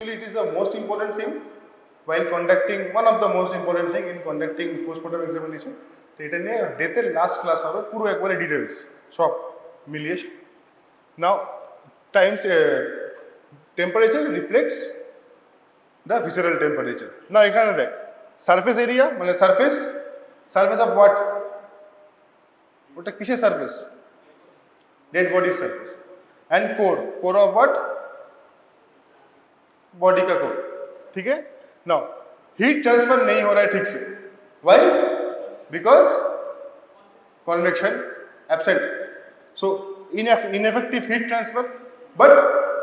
It is the most important thing while conducting, one of the most important thing in conducting postmortem examination. তো এটা নিয়ে ডেথের last class হবে পুরো একবারে details সব মিলিয়ে। Now times temperature reflects the visceral temperature. না এখানে দেখ সারফেস এরিয়া মানে সারফেস অফ হোয়াট, ওটা কিসের সারফেস? ডেড বডির surface. And core of what? Body का कोर। ठीक है। नाउ हीट ट्रांसफर नहीं हो रहा है ठीक से, why? Because convection absent, so ineffective heat transfer. But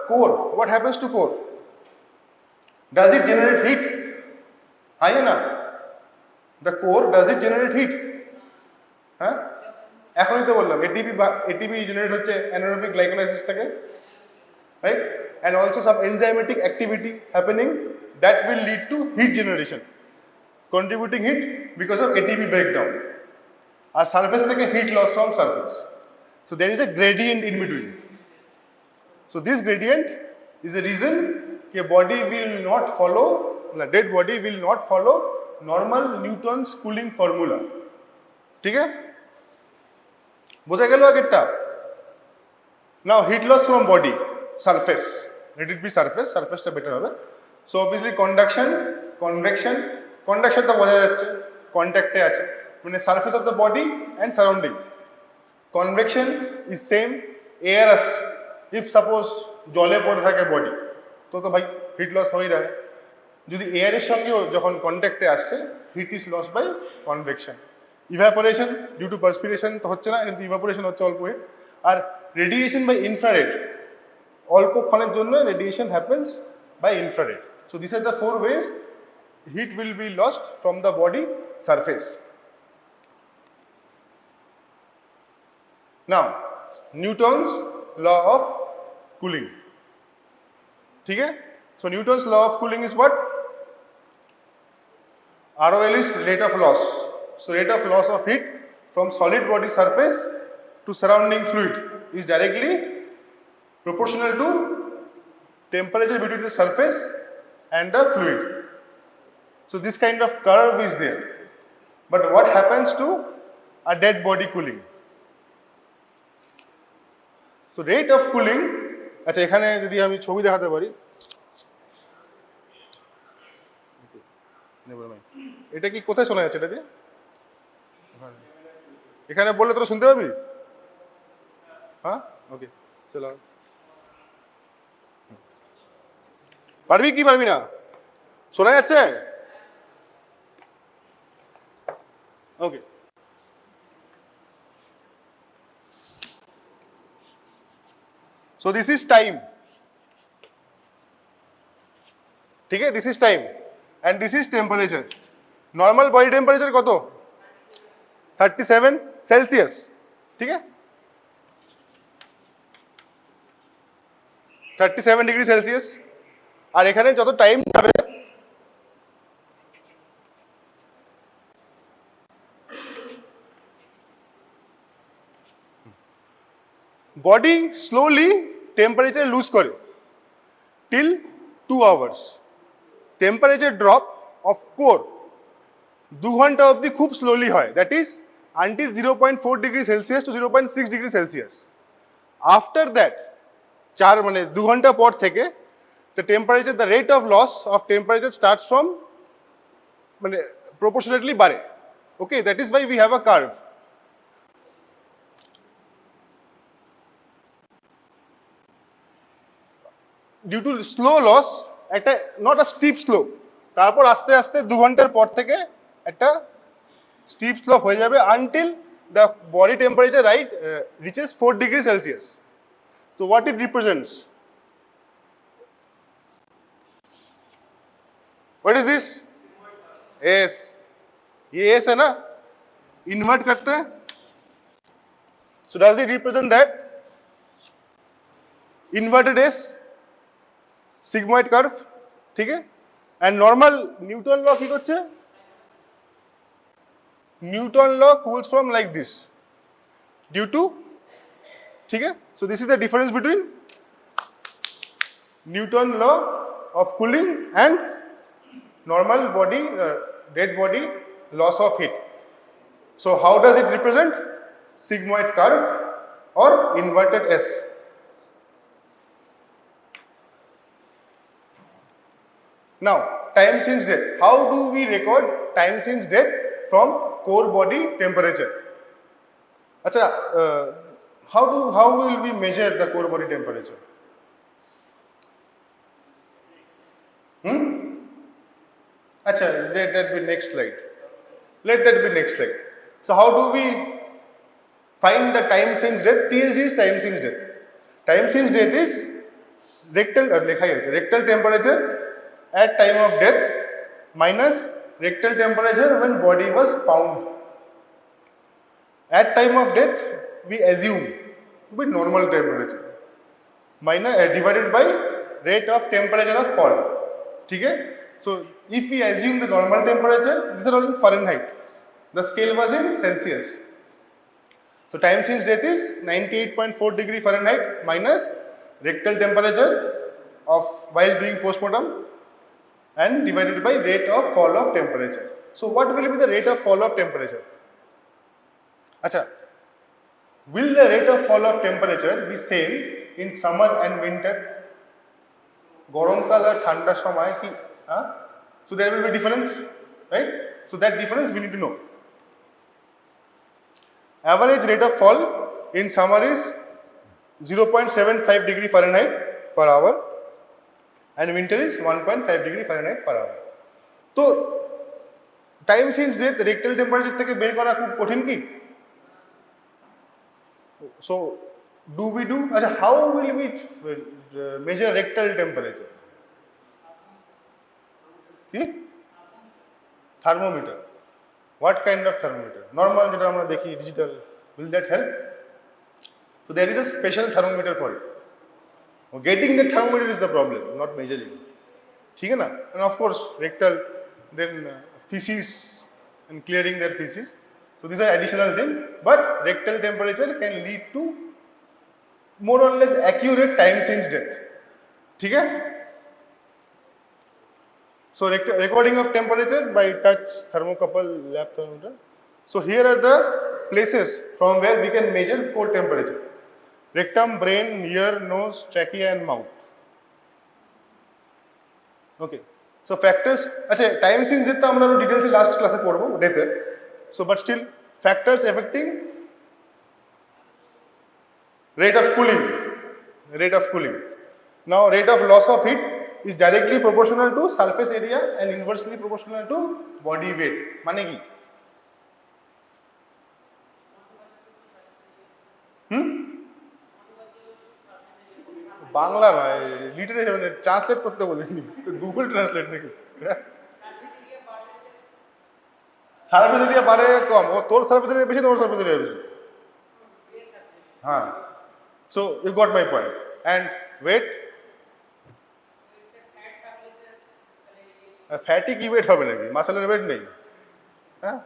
core, what happens to core? Does it generate heat? हाँ या ना? The core, does it generate heat? हाँ এখনই তো বললাম এটিপি জেনারেট হচ্ছে অ্যানারোবিক গ্লাইকোলাইসিস থেকে, right? and also some enzymatic activity happening that will lead to heat generation, contributing heat because of ATP breakdown. Our surface take a heat loss from surface, so there is a gradient in between. So this gradient is the reason a body will not follow, the dead body will not follow normal Newton's cooling formula. ठीक है, বোঝা গেল আগেরটা? Now heat loss from body, surface, let it be surface, surface টা better হবে। So obviously conduction, convection, conduction তো বোঝা যাচ্ছে কন্ট্যাক্টে আছে, মানে surface of the body and surrounding. Convection is same, air আসছে, ইফ সাপোজ জলে পড়ে থাকে বডি তো ভাই হিট লস হয়ে যায়। যদি এয়ারের সঙ্গেও যখন কন্ট্যাক্টে আসছে heat is loss by convection. Evaporation due to perspiration তো হচ্ছে না, কিন্তু ইভাপোরেশন হচ্ছে অল্প হিট। আর রেডিয়েশন বাই ইনফ্রারেড, অল্পক্ষণের জন্য radiation happens by infrared. So this are the four ways heat will be lost from the body surface. Now Newton's law of cooling, ठीक है? So Newton's law of cooling is what? ROL is rate of loss. So rate of loss of heat from solid body surface to surrounding fluid is directly proportional to temperature between the surface and the fluid. So this kind of curve is there. But what happens to a dead body cooling? So rate of cooling, আচ্ছা এখানে যদি আমি ছবি দেখাতে পারি, এটা কি কোথায় শোনা যাচ্ছে? এটা দিয়ে এখানে বললে তোরা শুনতে পাবি? হ্যাঁ, ওকে, চলো। পারবি কি পারবি না? শোনা যাচ্ছে? Okay. So this is time. ठीक है, this is time and this is temperature. Normal body temperature কত? 37 সেলসিয়াস, ঠিক আছে? 37 ডিগ্রি সেলসিয়াস। আর এখানে যত টাইম যাবে বডি স্লোলি টেম্পারেচার লুজ করে till 2 hours. Temperature drop of core 2 ঘন্টা অবধি খুব স্লোলি হয়, that is until 0.4 degree Celsius to 0.6 degree Celsius. After that 4 মানে 2 ঘন্টা পর থেকে the temperature, the rate of loss of temperature starts from মানে প্রপোর্শনেটলি বাড়ে। Okay, that is why we have a curve. Due to slow loss একটা not a steep slope, তারপর আস্তে আস্তে 2 ঘন্টার পর থেকে একটা স্টিপ স্লোপ হয়ে যাবে until the body temperature reaches 4 degree Celsius. তো what it represents? What is this? S, ये एस है ना, इन्वर्ट करते हैं। So does it represent that? Inverted S, sigmoid curve, ঠিক আছে? এন্ড নর্মাল নিউটন ল কি করছে? Newton law cools from like this due to, ঠিক আছে? So this is the difference between Newton law of cooling and normal body, dead body loss of heat. So how does it represent? Sigmoid curve or inverted S. Now, time since death. How do we record time since death from core body temperature? Acha, how will we measure the core body temperature? Acha, let that be next slide. Let that be next slide. So how do we find the time since death? TSD is time since death. Time since death is rectal temperature at time of death minus rectal temperature when body was found. At time of death, we assume to be normal temperature minus divided by rate of temperature of fall. Okay? So if we assume the normal temperature, these are all in Fahrenheit. The scale was in Celsius. So time since death is 98.4 degree Fahrenheit minus rectal temperature of while doing postmortem and divided by rate of fall of temperature. So what will be the rate of fall of temperature? Acha, will the rate of fall of temperature be same in summer and winter? গরমকাল আর ঠান্ডার সময় কি so there will be difference, right? So that difference we need to know. Average rate of fall in summer is 0.75 degree Fahrenheit per hour and winter is 1.5 degree Fahrenheit per hour. So time since death rectal temperature থেকে বের করা খুব কঠিন কি? So do we do? How will we measure rectal temperature? Thermometer. What kind of thermometer? Normal যেটা আমরা দেখি digital. Will that help? So there is a special thermometer for it. Getting the thermometer is the problem, not measuring. ठीक है ना? And of course rectal, then feces and clearing their feces. So these are additional thing. But rectal temperature can lead to more or less accurate time since death. ठीक है? So recording of temperature by touch thermocouple lab thermometer. So here are the places from where we can measure core temperature. Rectum, brain, ear, nose, trachea and mouth. Okay. So factors, acha time since death to amra details last class e porbo death er. So but still factors affecting rate of cooling. Now rate of loss of heat is directly proportional to surface area and inversely proportional to body weight. মানে কি? বাংলা নয়, literature মানে translate করতে বলিনি, Google translate নাকি? Surface area বাড়ে কম, ও তোর surface area বেশি, তোর সার্ফেস এরিয়া বেশি। হ্যাঁ, so you got my point. And wait, fatty কি ওয়েট হবে নাকি? মাসেলের ওয়েট নেই। হ্যাঁ,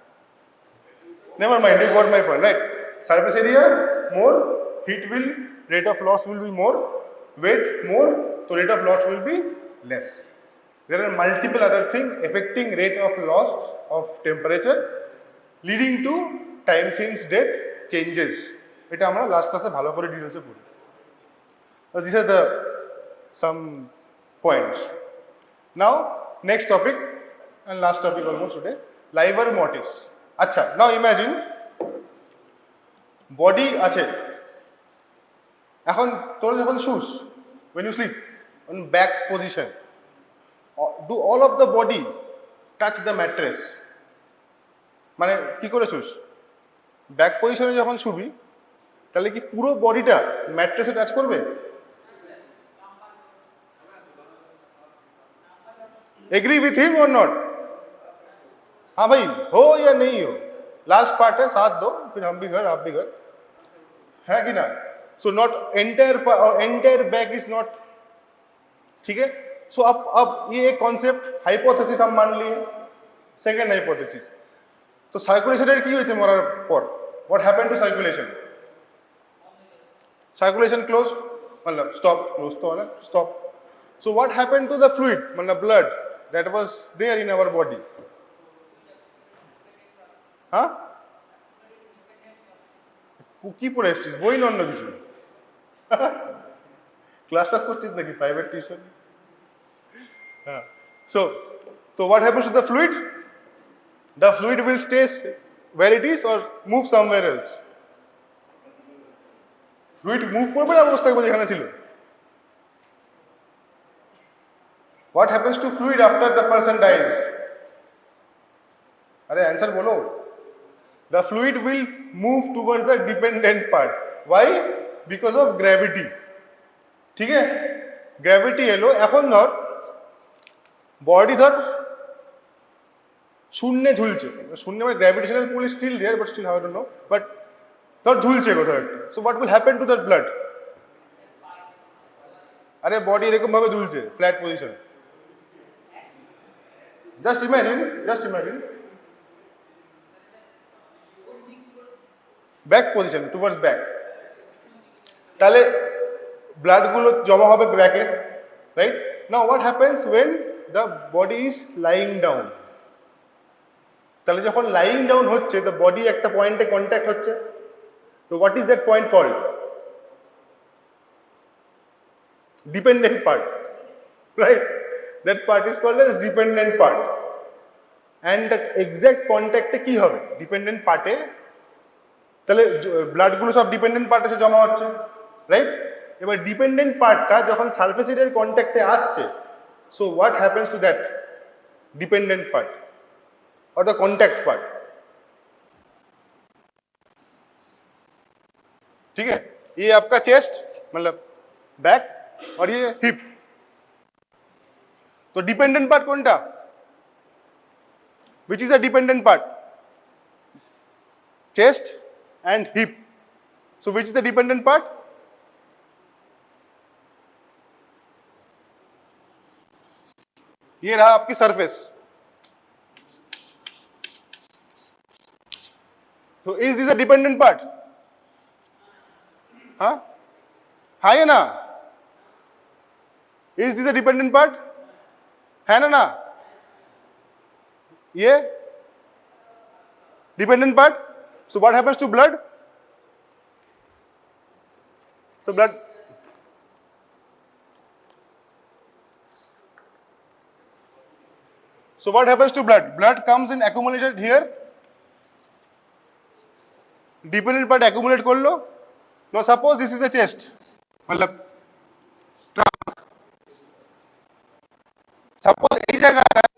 never mind, you got my point, right? Surface area more, heat will, rate of loss will be more, weight more, so rate of loss will be less. There are multiple other things affecting rate of loss of temperature leading to time since death changes. এটা আমরা last ক্লাসে ভালো করে ডিটেইলসে পড়ি। These are the some points. Now next topic and last topic almost today, livor mortis. আচ্ছা, now imagine body আছে, এখন তোর যখন শুস, when you sleep on back position, do all of the body touch the mattress? মানে কি করে শুস? Back পজিশনে যখন শুবি তাহলে কি পুরো বডিটা ম্যাট্রেসে টাচ করবে? एग्री विथ हिम और नॉट? हाँ भाई, हो या नहीं हो, लास्ट पार्ट है, साथ दो, फिर हम भी घर आप भी घर, है कि ना? So not entire back is not, ठीक है? सो अब ये एक कॉन्सेप्ट हाइपोथेसिस हम मान लिए, सेकेंड हाइपोथेसिस। तो সার্কুলেশনের কি হয়েছে মরার পর? What happened to circulation? Circulation close, मतलब स्टॉप, क्लोज तो है ना, stop. So what happened to the fluid, the blood that was there in our body? Huh? কি পড়ে এসছিস, বই না অন্য কিছু? ক্লাস টাস করছিস নাকি, প্রাইভেট টিউশন? হ্যাঁ। So what happens to the fluid? The fluid will stay where it is or move somewhere else. Fluid move করবে না অবস্থা থাকবে যেখানে ছিল? What happens to fluid after the person dies? अरे आंसर बोलो. The fluid will move towards the dependent part. Why? Because of gravity. ठीक है? Gravity এলো, এখন ধর বডি ধর শূন্যে ঝুলছে, শূন্য মানে gravitational pull is still there, but still how I don't know, but ধর ঝুলছে কোথাও একটা। So what will happen to that blood? আরে বডি এরকম ভাবে ঝুলছে, flat position. Just imagine back position, towards back. তাহলে ব্লাড গুলো জমা হবে ব্যাকে, right? Now what happens when the body is lying down? তাহলে যখন লাইং ডাউন হচ্ছে, দ্য বডি একটা পয়েন্টে কন্ট্যাক্ট হচ্ছে। তো what is that point called? Dependent part, right? That part is called as dependent part. And the exact কন্ট্যাক্টে কি হবে ডিপেন্ডেন্ট পার্টে? তাহলে ব্লাডগুলো সব ডিপেন্ডেন্ট পার্টে এসে জমা হচ্ছে, রাইট? এবার ডিপেন্ডেন্ট পার্টটা যখন সারফেস এরিয়ার কন্ট্যাক্টে আসছে, so what happens to that dependent part or the contact part? ठीक है, ये आपका चेस्ट मतलब बैक और ये हिप। तो डिपेंडेंट पार्ट कौन टा? Which is the dependent part? Chest and hip. So which is the dependent part? ये रहा आपकी surface. So is this a dependent part? हाँ, है ना? Is this a dependent part? है ना? ये dependent part. So what happens to blood? So blood. So what happens to blood? Blood comes in accumulated here. Dependent part accumulate করলো। No suppose this is the chest, मतलब trunk. Suppose এই জায়গাটায়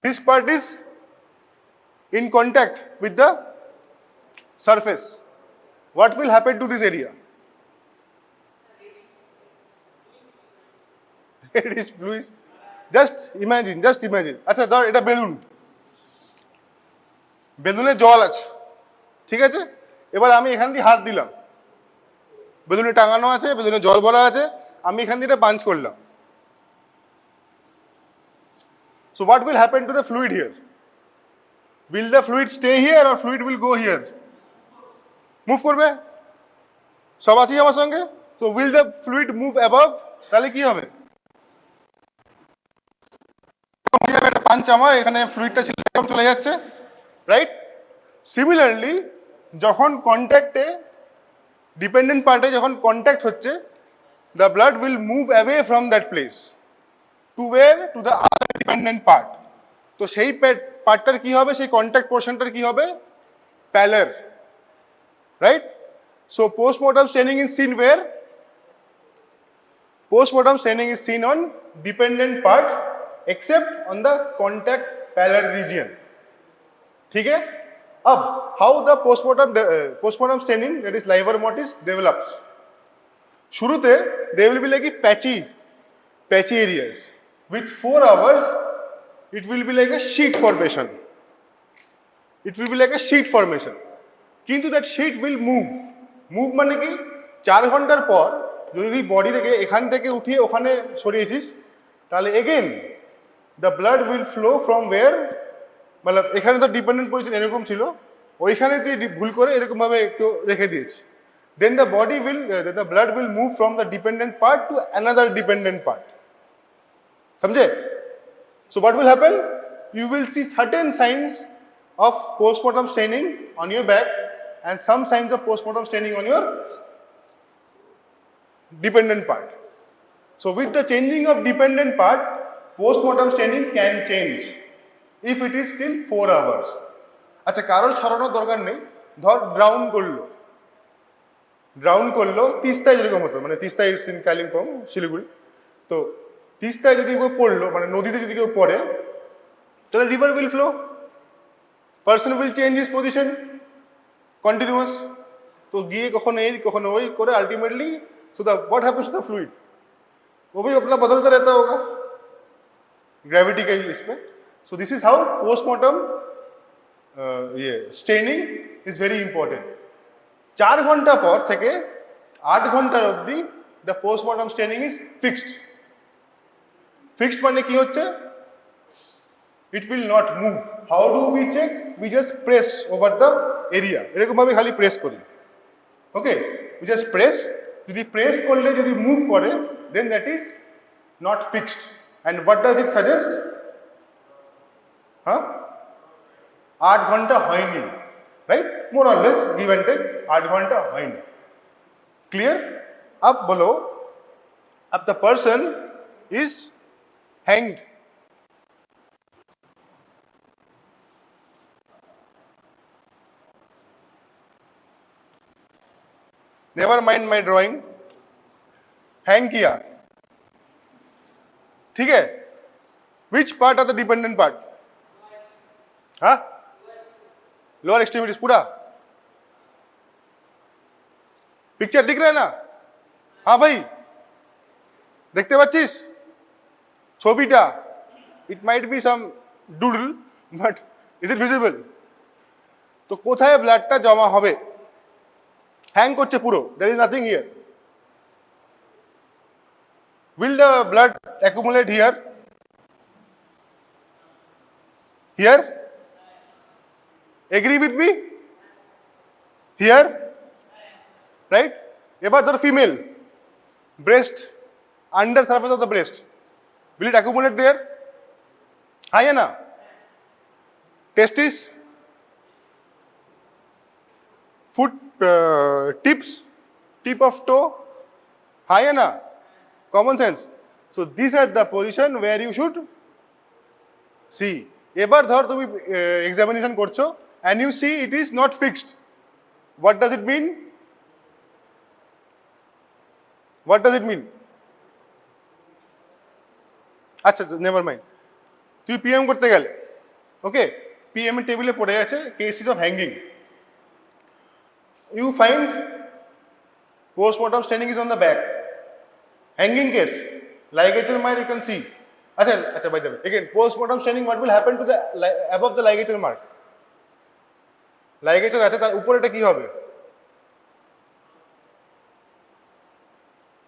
this part is in contact with the surface. What will happen to this area? It is fluid. Just imagine. আচ্ছা ধর এটা balloon, বেলুনে জল আছে, ঠিক আছে? এবার আমি এখান দিয়ে হাত দিলাম, বেলুনে টাঙানো আছে, বেলুনে জল ভরা আছে, আমি এখান দিয়ে পাঞ্চ করলাম। So what will happen to the fluid here? Will the fluid stay here or fluid will go here? Move করবে। সব আছি আমার সঙ্গে? তো will the fluid move above? তাহলে কি হবে? পাঞ্চ আমার এখানে ফ্লুইডটা চলে যাচ্ছে, রাইট? সিমিলারলি যখন কন্ট্যাক্টে ডিপেন্ডেন্ট পার্টে যখন কন্ট্যাক্ট হচ্ছে, the blood will move away from that place to wire? To the other dependent part. তো সেই পার্টটার কি হবে, সেই কন্ট্যাক্ট পোর্শনটার কি হবে? Pallor, right? So postmortem staining is seen where? Postmortem staining is seen on dependent part except on the contact pallor region. ठीक है? अब how the postmortem staining, that is liver mortis, develops? शुरूते they will be like patchy areas. With 4 hours, it will be like a sheet formation. কিন্তু that sheet will move মানে কি? 4 ঘন্টার পর যদি body থেকে এখান থেকে উঠিয়ে ওখানে সরিয়েছিস, তাহলে again the blood will flow from where, মানে এখানে তো ডিপেন্ডেন্ট পজিশন এরকম ছিল, ওইখানে দিয়ে ভুল করে এরকমভাবে একটু রেখে দিয়েছি, then the body will, the blood will move from the dependent part to another dependent part. Samjhe? So what will happen? You will see certain signs of postmortem staining on your back and some signs of postmortem staining on your dependent part. So with the changing of dependent part, postmortem staining can change if it is still 4 hours. আচ্ছা কারোর ছড়ানোর দরকার নেই, ধর drown করলো তিস্তায় যেরকম হতো, মানে তিস্তায় ইজ ইন কালিম্পং শিলিগুড়ি, তো তিস্তায় যদি কেউ পড়লো, মানে নদীতে যদি কেউ পড়ে, তাহলে river will flow, person will change his position continuous, তো গিয়ে কখনো এই কখনো ওই করে ultimately so the what happens to the fluid वो भी अपना बदलता रहता होगा ग्रेविटी के इसमें. So this is how postmortem ये स्टेनिंग इज वेरी इंपॉर्टेंट. 4 ঘন্টা পর থেকে 8 ঘন্টার অবধি the postmortem staining is fixed. Fixed মানে কি হচ্ছে? It will not move. How do we check? We just press over the area, এরকম ভাবে খালি প্রেস করি. Okay, we just press. যদি প্রেস করলে যদি মুভ করে, then that is not fixed. And what does it suggest? হ্যাঁ, 8 ঘন্টা হয়নি, राइट, मोर और लेस गिव एंड टेक 8 घंटा होइनी. क्लियर? अब बोलो, अब the person is hanged. Never mind my drawing. Hang किया, ठीक है. Which part are the dependent part? हाँ, लोअर एक्सट्रीमिटीज पूरा. पिक्चर दिख रहा है ना? हाँ भाई, देखते पाচ্ছিস ছবিটা? It might be some doodle, but is it visible? তো কোথায় ব্লাডটা জমা হবে? হ্যাং করছে পুরো, there is nothing here. Will the blood accumulate here? Here? Agree with me? Here, right? এবার ধর female, breast, under surface of the breast, will it accumulate there? है ना? Testis, foot tips, tip of toe, है ना? Common sense. So these are the position where you should see. এবার ধর তুমি examination করছো and you see it is not fixed. What does it mean? What does it mean? আচ্ছা, never mind. তুই PM করতে গেলে, ওকে, পিএম এর টেবিলে পড়ে আছে cases of hanging. You find postmortem staining is on the back. Hanging case, ligature mark you can see. Acha, by the way, again, postmortem staining, what will happen to the above the ligature mark? Ligature আছে, তার উপরে এটা কি হবে?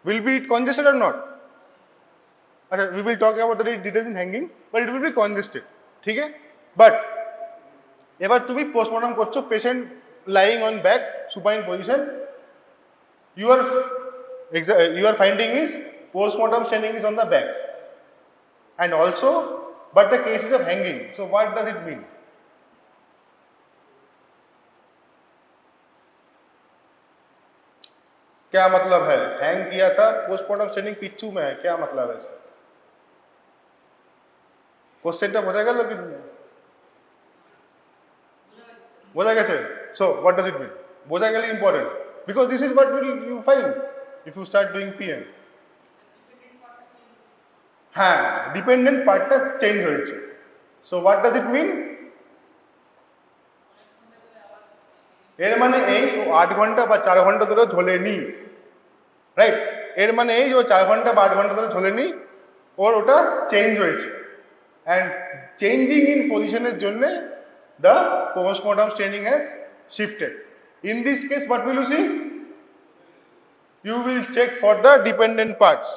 Will be it congested or not? আচ্ছা, we will talk about the details in hanging, but it will be congested. ঠিক আছে? But এবার তুমি পোস্টমর্টম করছো, patient lying on back, supine position. Your finding is postmortem staining is on the back. And also, but the cases of hanging. So what does it mean? क्या मतलब है? Hang किया था, पोस्टमॉर्टम स्टेनिंग पिच्चू में है, क्या मतलब है इसका? क्वेश्चनটা বোঝা গেল কি? বোঝা গেছে? So what does it mean? বোঝা গেলে important, because this is what will you find if you start doing PM. হ্যাঁ, ডিপেন্ডেন্ট পার্টটা চেঞ্জ হয়েছে. সো হোয়াট ডাজ ইট মিন? এর মানে এই ও 8 ঘন্টা বা 4 ঘন্টা ধরে ঝোলেনি, রাইট? এর মানে এই ও 4 ঘন্টা বা 8 ঘন্টা ধরে ঝোলেনি, ওর ওটা চেঞ্জ হয়েছে. অ্যান্ড চেঞ্জিং ইন পজিশনের জন্য the postmortem staining has shifted. In this case what will you see? You will check for the dependent parts,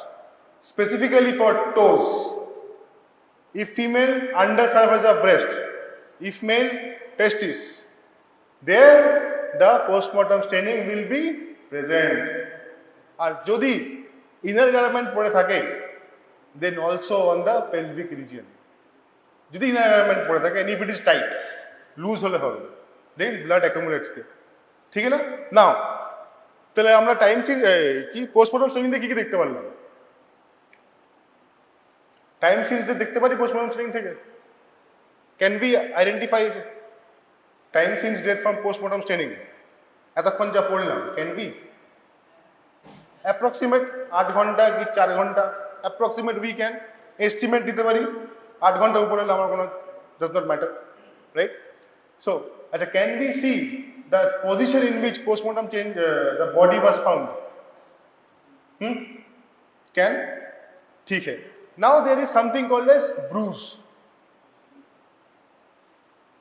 specifically for toes. If female, under surface of breast. If male, testis. There the postmortem staining will be present. আর যদি inner garment পরে থাকে then also on the pelvic region. যদি inner garment পরে থাকে and if it is tight, loose হলে হবে, দেন blood অ্যাকুমুলেটস দে। ঠিক আছে না? নাও তাহলে আমরা টাইম চেঞ্জ কি পোস্টমর্টম স্টেনিং থেকে কি দেখতে পারলাম? টাইম চেঞ্জ দেখতে পারি পোস্টমর্টম স্টেনিং থেকে? Can be identify time change death from post-mortem straining? এতক্ষণ যা পড়লাম ক্যান বি অ্যাপ্রক্সিমেট 8 ঘন্টা কি 4 ঘন্টা অ্যাপ্রক্সিমেট উই ক্যান এস্টিমেট দিতে পারি। 8 ঘন্টা উপরে হলে আমার কোনো does not matter, right? So আচ্ছা, can be see the position in which postmortem change the body was found? Can? ठीक है। Now there is something called as bruise.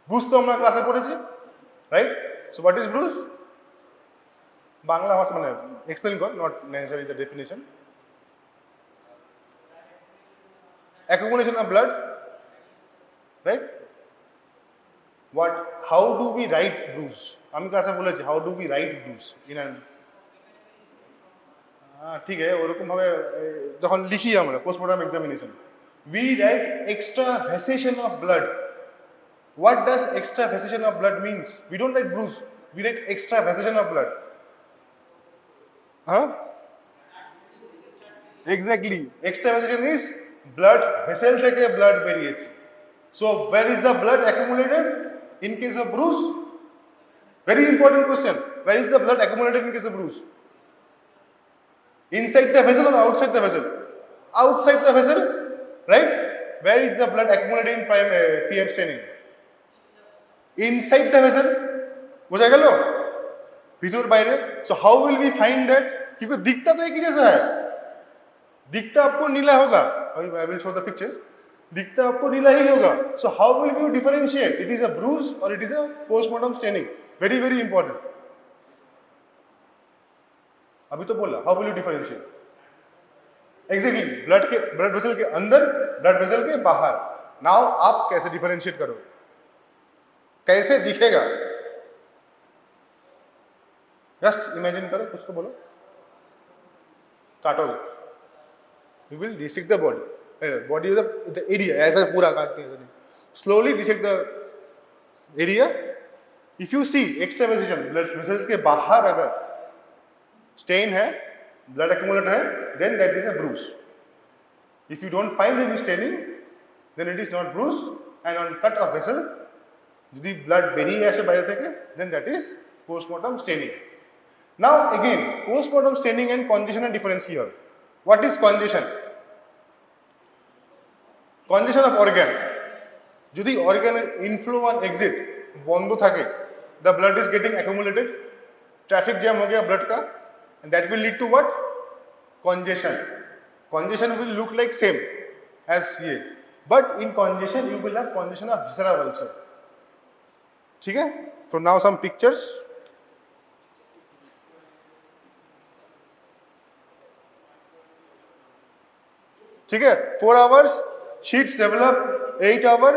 Bruise তো আমরা ক্লাসে পড়েছি, right? So what is bruise? Bangla ভাষা মানে explain কর, not necessary the definition. Accumulation of blood, right? What, how do we write bruise? আমি ক্লাসে বলেছি how do we write Brugge in an, ঠিক আছে, ওরকম ভাবে যখন লিখি আমরা postmortem examination, we write extravasation of blood. What does extra vessation of blood means? We don't write bruise, we write extra vessation of blood. Huh? Exactly. Extra vessation is blood vessel থেকে blood বেরিয়েছে। So where is the blood accumulated in case of bruise? Very important question. Where is the blood accumulated in case of bruise? Inside the vessel or outside the vessel? Outside the vessel, right? Where is the blood accumulated in PM staining? Inside the vessel, बुझा गया? भीतर बाहर। So how will we find that? क्योंकि दिखता तो एक ही जैसा है, दिखता आपको नीला होगा। I will show the pictures. दिखता आपको नीला ही होगा। So how will you differentiate? It is a bruise or it is a postmortem staining? Very very important. अभी तो बोला how will you differentiate? Exactly. blood vessel के अंदर, blood vessel के बाहर। Now आप कैसे differentiate करोगे? कैसे दिखेगा? जस्ट इमेजिन करो, कुछ तो बोलो। काटोगे, you will dissect the body, body the area, ऐसा पूरा काटते हैं, slowly dissect the area. If you see extravasation, blood vessels के बाहर अगर स्टेन है, ब्लड एक्यूमुलेट है, then that is a bruise. If you don't find any staining, then it is not bruise. And on cut of vessel যদি blood বেরিয়ে আসে বাইরে থেকে, then that is postmortem staining. Now again post-mortem staining and কনজেশনের difference কি হবে? What is congestion? Congestion of organ, যদি অর্গানের ইনফ্লো আর এক্সিট বন্ধ থাকে, the blood is getting accumulated, traffic jam हो गया ब्लड का, and that will lead to what? congestion. Congestion will look like same as here, but in congestion you will have congestion of viscera also. ठीक है? So now some pictures. ठीक है? 4 hours sheets develop, 8 hour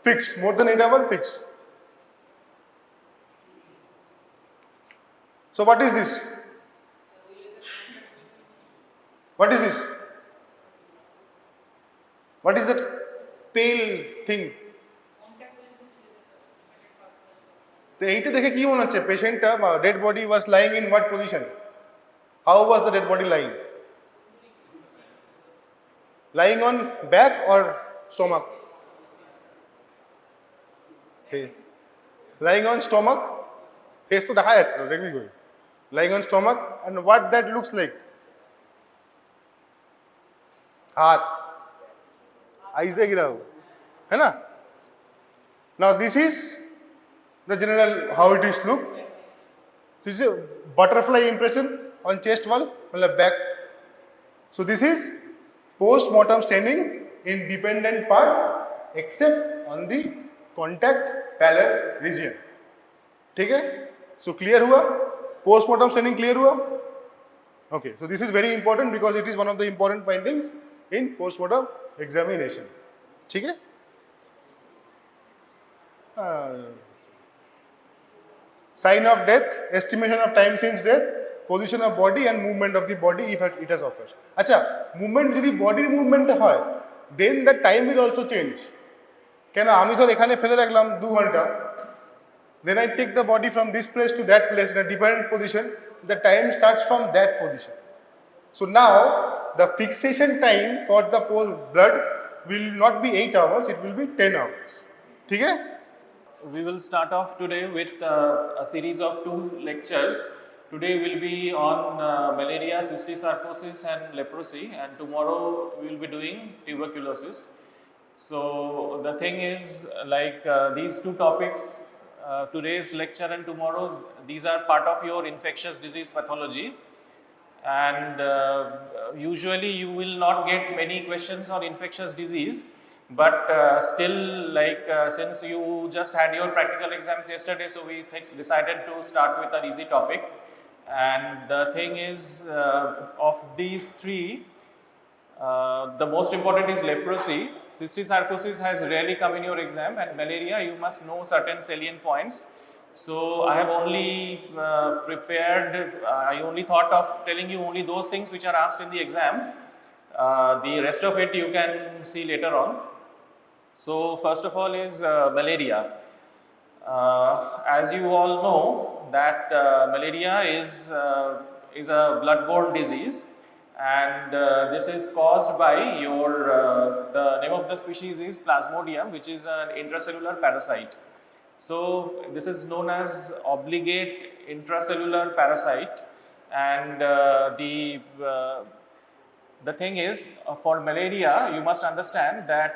fixed, more than 8 hour fixed. So what is this? What is this? What is that pale thing? तो এইটা দেখে কি মনে হচ্ছে পেশেন্টটা dead body was lying in what position? How was the dead body lying? Lying on back or stomach? Lying on stomach. Face তো দেখা যাচ্ছে, দেখবি কই? Lying on stomach, and what that looks like? हाथ आई से गिरा हुआ है ना। Now this is the general how it is look. This is a butterfly impression on chest wall, मतलब back. So this is post-mortem staining in dependent part except on the contact pallor region. ठीक है? So clear हुआ? Post-mortem staining clear हुआ? Okay. So this is very important because it is one of the important findings in post-mortem examination. ठीक है? Sign of death, estimation of time since death, position of body and movement of the body if it has occurs. আচ্ছা, movement যদি বডির মুভমেন্টে হয়, then the time will also change. কেন আমি ধর এখানে ফেলে রাখলাম 2 ঘন্টা, then I take the body from this place to that place in a different position, the time starts from that position. So now the fixation time for the blood will not be 8 hours, it will be 10 hours. ठीक है? We will start off today with a series of 2 lectures. Today will be on malaria, cystosarcosis and leprosy, and tomorrow we will be doing tuberculosis. So the thing is, like these 2 topics, today's lecture and tomorrow's, these are part of your infectious disease pathology, and usually you will not get many questions on infectious disease, but still, like since you just had your practical exams yesterday, so we decided to start with an easy topic. And the thing is, of these 3, the most important is leprosy. Cystosarcosis has rarely come in your exam, and malaria you must know certain salient points. So I have only prepared, I only thought of telling you only those things which are asked in the exam. The rest of it you can see later on. So first of all is malaria. As you all know that malaria is a bloodborne disease, and this is caused by your the name of the species is Plasmodium, which is an intracellular parasite. So this is known as obligate intracellular parasite, and the thing is, for malaria you must understand that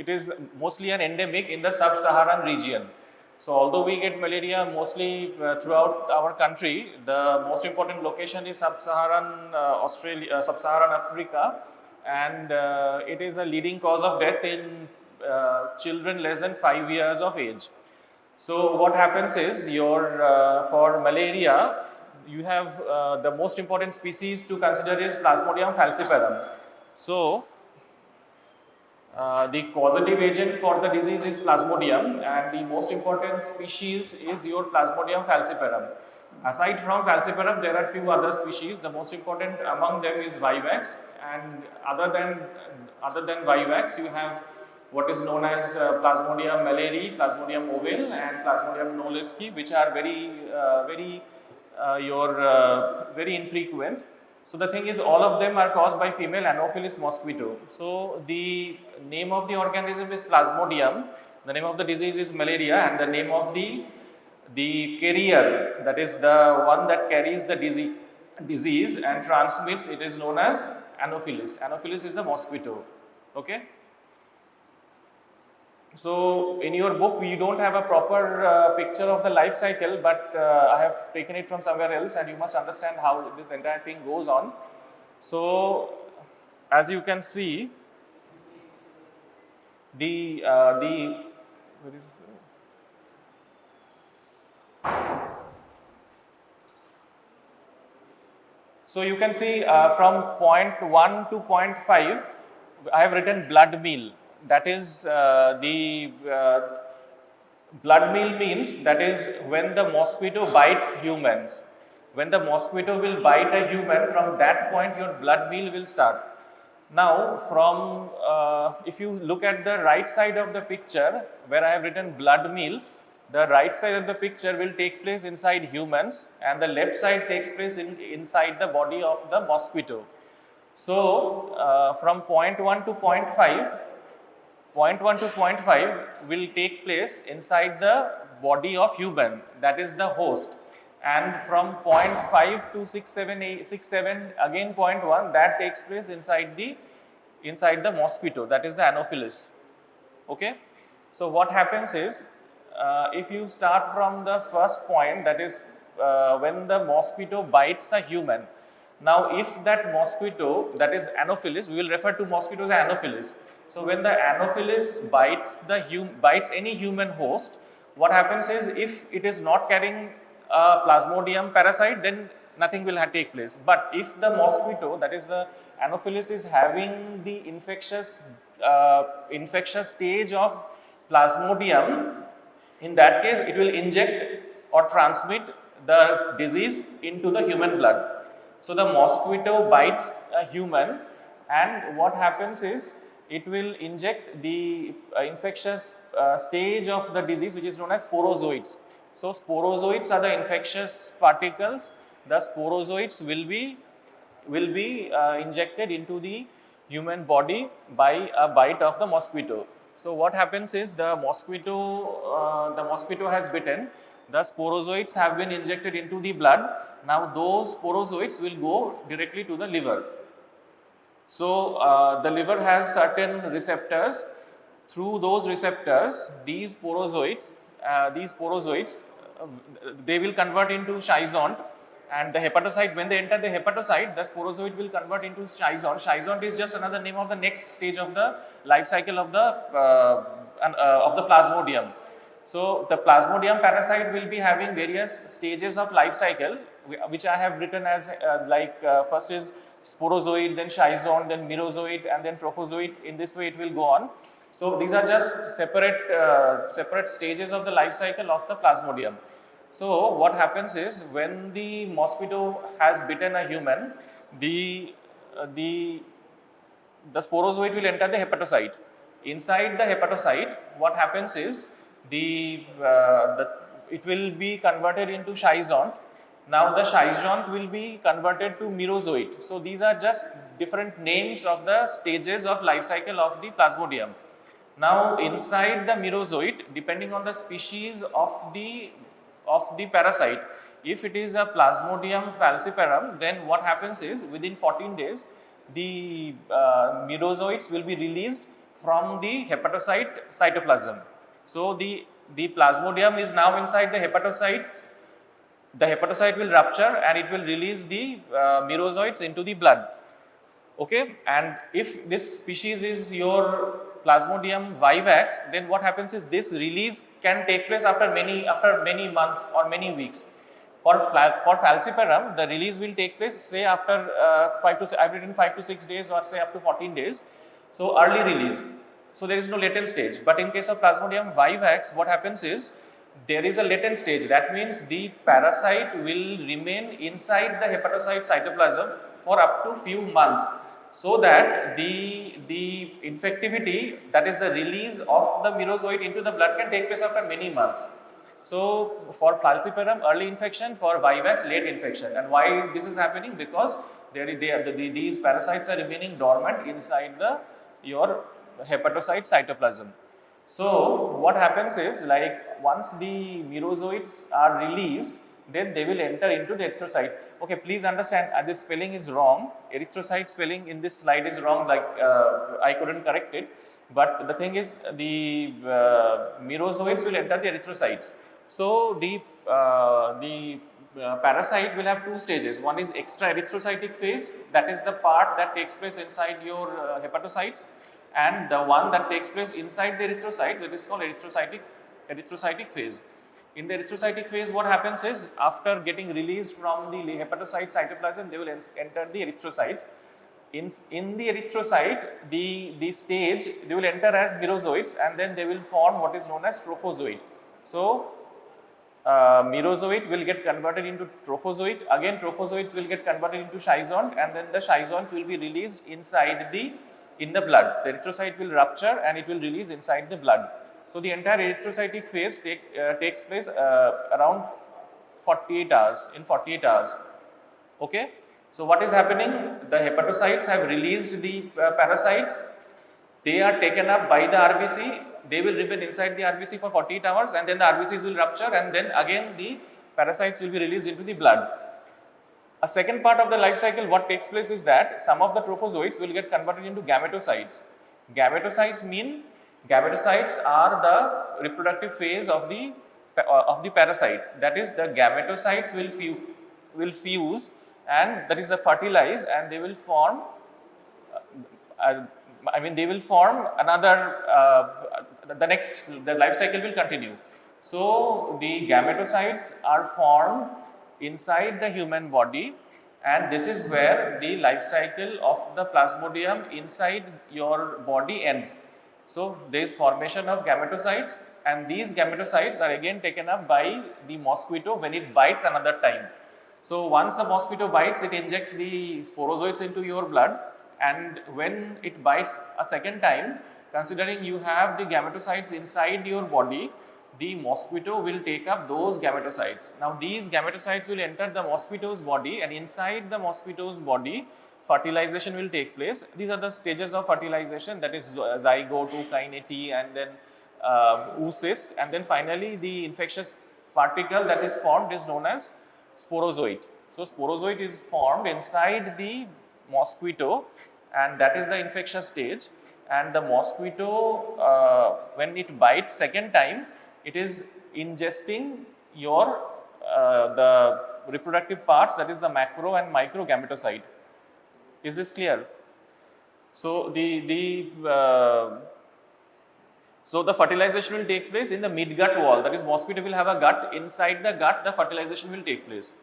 it is mostly an endemic in the sub-Saharan region. So although we get malaria mostly throughout our country, the most important location is sub-Saharan sub-Saharan Africa, and it is a leading cause of death in children less than 5 years of age. So what happens is, for malaria you have the most important species to consider is Plasmodium falciparum. So the causative agent for the disease is Plasmodium, and the most important species is your Plasmodium falciparum. Aside from falciparum, there are few other species. The most important among them is Vivax, and other than Vivax, you have what is known as Plasmodium malariae, Plasmodium ovale, and Plasmodium knowleski, which are very infrequent. So the thing is, all of them are caused by female Anopheles mosquito. So the name of the organism is Plasmodium, the name of the disease is malaria, and the name of the carrier, that is the one that carries the disease and transmits, it is known as Anopheles. Anopheles is the mosquito. Okay. So in your book you don't have a proper picture of the life cycle, but I have taken it from somewhere else, and you must understand how this entire thing goes on. So as you can see, so you can see from point 1 to point 5, I have written blood meal. That is blood meal means that is when the mosquito bites humans. When the mosquito will bite a human, from that point your blood meal will start. Now if you look at the right side of the picture where I have written blood meal, the right side of the picture will take place inside humans, and the left side takes place inside the body of the mosquito. So from point 1 to point 5, point 1 to point 5 will take place inside the body of human, that is the host, and from point 5 to 6, 7 again point 1, that takes place inside the mosquito, that is the Anopheles. Okay. So what happens is, if you start from the first point, that is when the mosquito bites a human. Now if that mosquito, that is Anopheles, we will refer to mosquitoes as Anopheles. So when the Anopheles bites any human host, what happens is, if it is not carrying a Plasmodium parasite, then nothing will take place. But if the mosquito, that is the Anopheles, is having the infectious stage of Plasmodium, in that case it will inject or transmit the disease into the human blood. So the mosquito bites a human, and what happens is it will inject the infectious stage of the disease, which is known as sporozoites. So sporozoites are the infectious particles. The sporozoites will be injected into the human body by a bite of the mosquito. So what happens is the mosquito has bitten, the sporozoites have been injected into the blood. Now those sporozoites will go directly to the liver. So the liver has certain receptors. Through those receptors, these sporozoites, they will convert into schizont, and the hepatocyte, when they enter the hepatocyte, the sporozoite will convert into schizont. Schizont is just another name of the next stage of the life cycle of the plasmodium. So the plasmodium parasite will be having various stages of life cycle, which I have written as first is sporozoid, then schizont, then merozoite, and then trophozoite. In this way it will go on. So these are just separate stages of the life cycle of the plasmodium. So what happens is, when the mosquito has bitten a human, the sporozoite will enter the hepatocyte. Inside the hepatocyte, what happens is it will be converted into schizont. Now the schizont will be converted to merozoite. So these are just different names of the stages of life cycle of the plasmodium. Now inside the merozoite, depending on the species of the parasite, if it is a Plasmodium falciparum, then what happens is, within 14 days, the merozoites will be released from the hepatocyte cytoplasm. So the Plasmodium is now inside the hepatocytes. The hepatocyte will rupture and it will release the merozoites into the blood. Okay, and if this species is your Plasmodium vivax, then what happens is this release can take place after many months or many weeks. For falciparum, the release will take place, say, after I've written 5 to 6 days, or say up to 14 days. So early release. So there is no latent stage. But in case of Plasmodium vivax, what happens is there is a latent stage. That means the parasite will remain inside the hepatocyte cytoplasm for up to few months, so that the infectivity, that is the release of the merozoite into the blood, can take place after many months. So for falciparum, early infection; for vivax, late infection. And why this is happening? Because these parasites are remaining dormant inside your hepatocyte cytoplasm. So what happens is, like, once the merozoites are released, then they will enter into the erythrocyte. Okay, please understand, this spelling is wrong. Erythrocyte spelling in this slide is wrong, I couldn't correct it. But the thing is, the merozoites will enter the erythrocytes. So the parasite will have two stages. One is extra erythrocytic phase, that is the part that takes place inside your hepatocytes, and the one that takes place inside the erythrocytes, that is called erythrocytic phase. In the erythrocytic phase, what happens is, after getting released from the hepatocyte cytoplasm, they will enter the erythrocyte. In the erythrocyte, the stage, they will enter as merozoites, and then they will form what is known as trophozoite. So merozoite will get converted into trophozoite. Again, trophozoites will get converted into schizont, and then the schizonts will be released in the blood. The erythrocyte will rupture and it will release inside the blood. So the entire erythrocytic phase takes place around 48 hours. In 48 hours. Okay. So what is happening? The hepatocytes have released the parasites. They are taken up by the RBC. They will remain inside the RBC for 48 hours, and then the RBCs will rupture, and then again the parasites will be released into the blood. A second part of the life cycle, what takes place is that some of the trophozoites will get converted into gametocytes. Gametocytes are the reproductive phase of the parasite. That is, the gametocytes will fuse, and that is the fertilize, and they will form. They will form another. The life cycle will continue. So the gametocytes are formed inside the human body, and this is where the life cycle of the plasmodium inside your body ends. So there is formation of gametocytes, and these gametocytes are again taken up by the mosquito when it bites another time. So once the mosquito bites, it injects the sporozoites into your blood, and when it bites a second time, considering you have the gametocytes inside your body, the mosquito will take up those gametocytes. Now these gametocytes will enter the mosquito's body, and inside the mosquito's body, fertilization will take place. These are the stages of fertilization, that is zygote, kinete, and then oocyst, and then finally the infectious particle that is formed is known as sporozoite. So sporozoite is formed inside the mosquito, and that is the infectious stage. And the mosquito, when it bites second time, it is ingesting your the reproductive parts, that is the macro and micro gametocyte. Is this clear? So so the fertilization will take place in the mid-gut wall, that is mosquito will have a gut, inside the gut the fertilization will take place.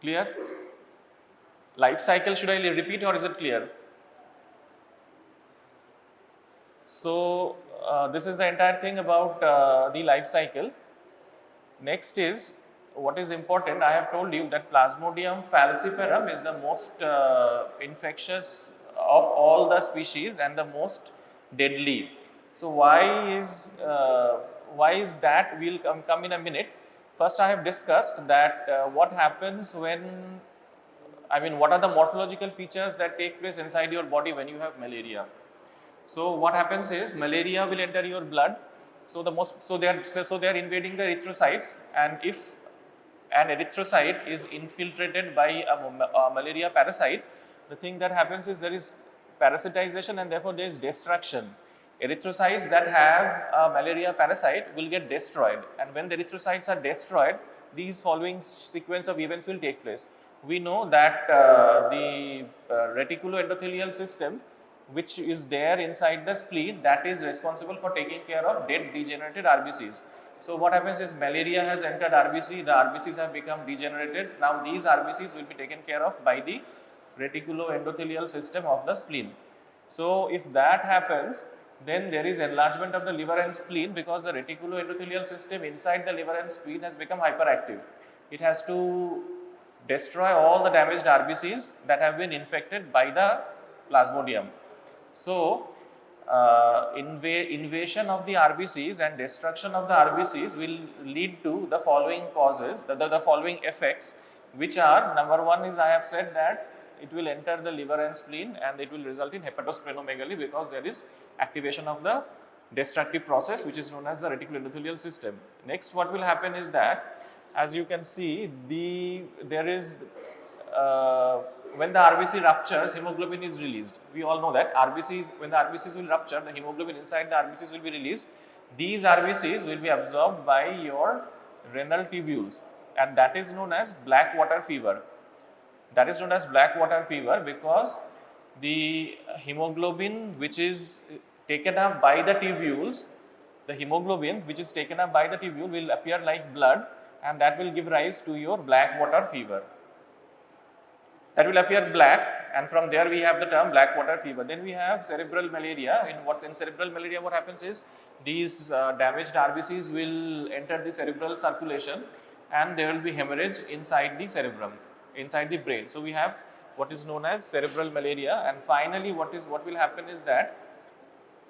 Clear? Life cycle, should I repeat or is it clear? So this is the entire thing about the life cycle. Next is what is important. I have told you that Plasmodium falciparum is the most infectious of all the species and the most deadly. So why is that? We'll come in a minute. First, I have discussed that what happens when, what are the morphological features that take place inside your body when you have malaria. So what happens is malaria will enter your blood. So they are invading the erythrocytes, and if an erythrocyte is infiltrated by a malaria parasite, the thing that happens is there is parasitization and therefore there is destruction. Erythrocytes that have a malaria parasite will get destroyed, and when the erythrocytes are destroyed, these following sequence of events will take place. We know that the reticuloendothelial system, which is there inside the spleen, that is responsible for taking care of dead degenerated RBCs. So what happens is malaria has entered RBC, the RBCs have become degenerated. Now these RBCs will be taken care of by the reticuloendothelial system of the spleen. So if that happens, then there is enlargement of the liver and spleen, because the reticuloendothelial system inside the liver and spleen has become hyperactive. It has to destroy all the damaged RBCs that have been infected by the Plasmodium. So invasion of the RBCs and destruction of the RBCs will lead to the following causes, the following effects, which are, number one is, I have said that it will enter the liver and spleen and it will result in hepatosplenomegaly, because there is activation of the destructive process which is known as the reticuloendothelial system. Next, what will happen is that, as you can see, there is when the RBC ruptures, hemoglobin is released. We all know that when the RBCs will rupture, the hemoglobin inside the RBCs will be released. These RBCs will be absorbed by your renal tubules, and that is known as black water fever. That is known as black water fever because the hemoglobin which is taken up by the tubules, the hemoglobin which is taken up by the tubule will appear like blood, and that will give rise to your black water fever. That will appear black, and from there we have the term black water fever. Then we have cerebral malaria. In cerebral malaria, what happens is these damaged RBCs will enter the cerebral circulation, and there will be hemorrhage inside the cerebrum, inside the brain. So we have what is known as cerebral malaria. And finally, what will happen is that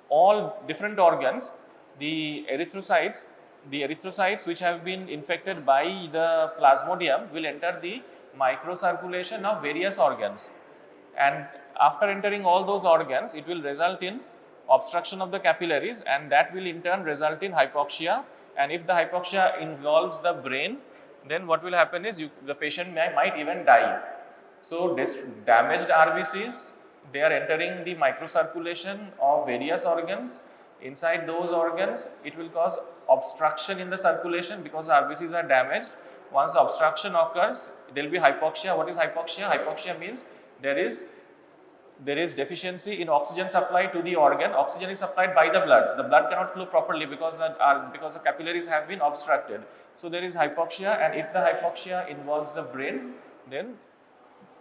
all different organs, the erythrocytes which have been infected by the Plasmodium will enter the microcirculation of various organs, and after entering all those organs, it will result in obstruction of the capillaries, and that will in turn result in hypoxia. And if the hypoxia involves the brain, then what will happen is the patient might even die. So damaged RBCs, they are entering the microcirculation of various organs. Inside those organs, it will cause obstruction in the circulation because RBCs are damaged. Once obstruction occurs, there will be hypoxia. What is hypoxia? Hypoxia means there is deficiency in oxygen supply to the organ. Oxygen is supplied by the blood. The blood cannot flow properly because the capillaries have been obstructed. So there is hypoxia, and if the hypoxia involves the brain, then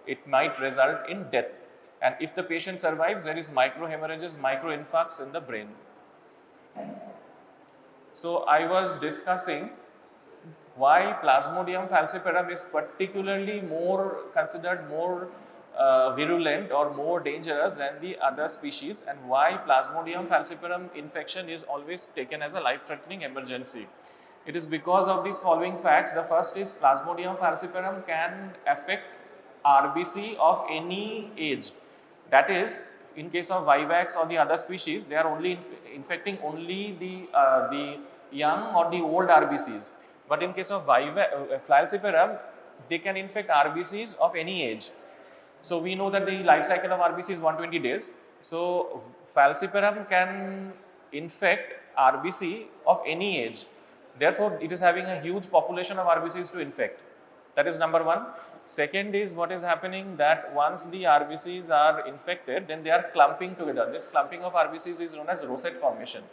it might result in death. And if the patient survives, there is microhemorrhages, microinfarcts in the brain. So I was discussing why Plasmodium falciparum is particularly considered more virulent or more dangerous than the other species, and why Plasmodium falciparum infection is always taken as a life-threatening emergency. It is because of these following facts. The first is Plasmodium falciparum can affect RBC of any age. That is, in case of vivax or the other species, they are only infecting only the young or the old RBCs. But in case of falciparum, they can infect RBCs of any age. So we know that the life cycle of RBC is 120 days. So falciparum can infect RBC of any age. Therefore, it is having a huge population of RBCs to infect. That is number one. Second is what is happening, that once the RBCs are infected, then they are clumping together. This clumping of RBCs is known as rosette formation.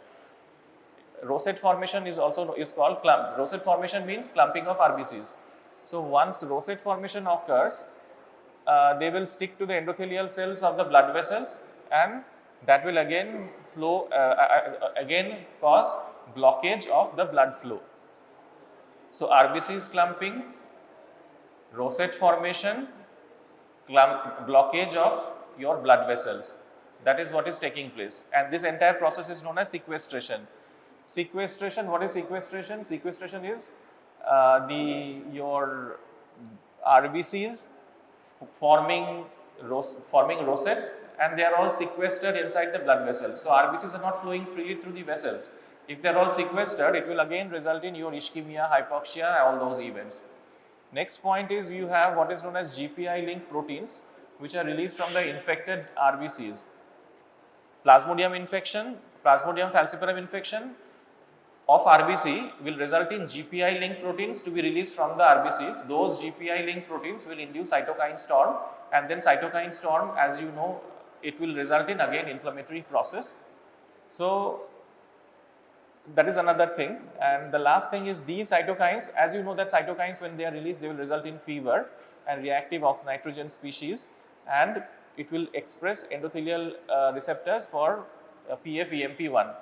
Rosette formation is called clump. Rosette formation means clumping of RBCs. So once rosette formation occurs, they will stick to the endothelial cells of the blood vessels, and that will again cause blockage of the blood flow. So RBCs clumping, rosette formation, blockage of your blood vessels. That is what is taking place, and this entire process is known as sequestration. Sequestration. What is sequestration? Sequestration is your RBCs forming rosettes, and they are all sequestered inside the blood vessels. So RBCs are not flowing freely through the vessels. If they are all sequestered, it will again result in your ischemia, hypoxia, all those events. Next point is you have what is known as GPI-linked proteins, which are released from the infected RBCs. Plasmodium infection, Plasmodium falciparum infection of RBC will result in GPI-linked proteins to be released from the RBCs. Those GPI-linked proteins will induce cytokine storm, and then cytokine storm, as you know, it will result in again inflammatory process. So that is another thing. And the last thing is these cytokines, as you know that cytokines, when they are released, they will result in fever and reactive nitrogen species, and it will express endothelial receptors for PFEMP1.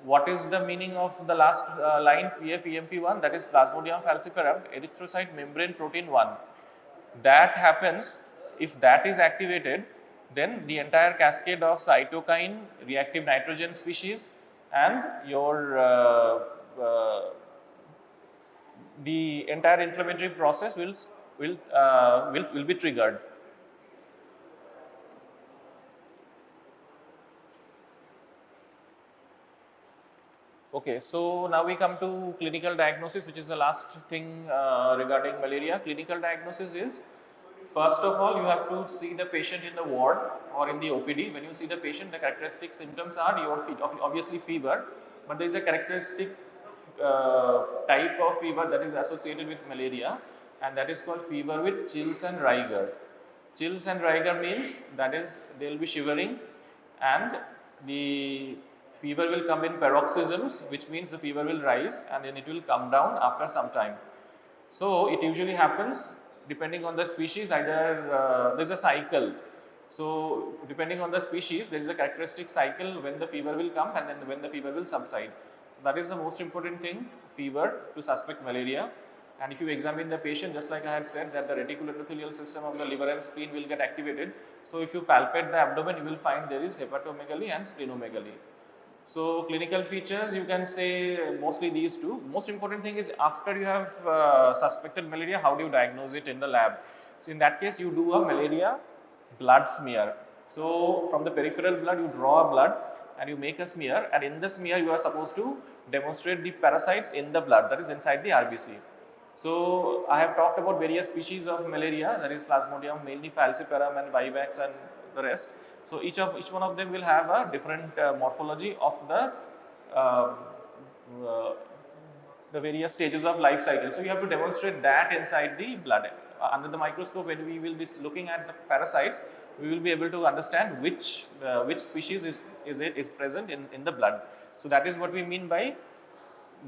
What is the meaning of the last line PFEMP1? That is Plasmodium falciparum erythrocyte membrane protein 1. That happens, if that is activated, then the entire cascade of cytokine, reactive nitrogen species, and your the entire inflammatory process will be triggered. Okay, so now we come to clinical diagnosis, which is the last thing regarding malaria. Clinical diagnosis is, first of all, you have to see the patient in the ward or in the OPD. When you see the patient, the characteristic symptoms are obviously fever, but there is a characteristic type of fever that is associated with malaria, and that is called fever with chills and rigor. Chills and rigor means that is they will be shivering, and the fever will come in paroxysms, which means the fever will rise and then it will come down after some time. So it usually happens depending on the species, either there is a cycle. So depending on the species, there is a characteristic cycle when the fever will come and then when the fever will subside. That is the most important thing, fever, to suspect malaria. And if you examine the patient, just like I had said, that the reticuloendothelial system of the liver and spleen will get activated. So if you palpate the abdomen, you will find there is hepatomegaly and splenomegaly. So clinical features, you can say mostly these two. Most important thing is, after you have suspected malaria, how do you diagnose it in the lab? So in that case, you do a malaria blood smear. So from the peripheral blood, you draw a blood and you make a smear, and in the smear you are supposed to demonstrate the parasites in the blood, that is inside the RBC. So I have talked about various species of malaria, that is Plasmodium, mainly falciparum and vivax and the rest. So each one of them will have a different morphology of the various stages of life cycle. So you have to demonstrate that inside the blood. Under the microscope, when we will be looking at the parasites, we will be able to understand which species is present in the blood. So that is what we mean by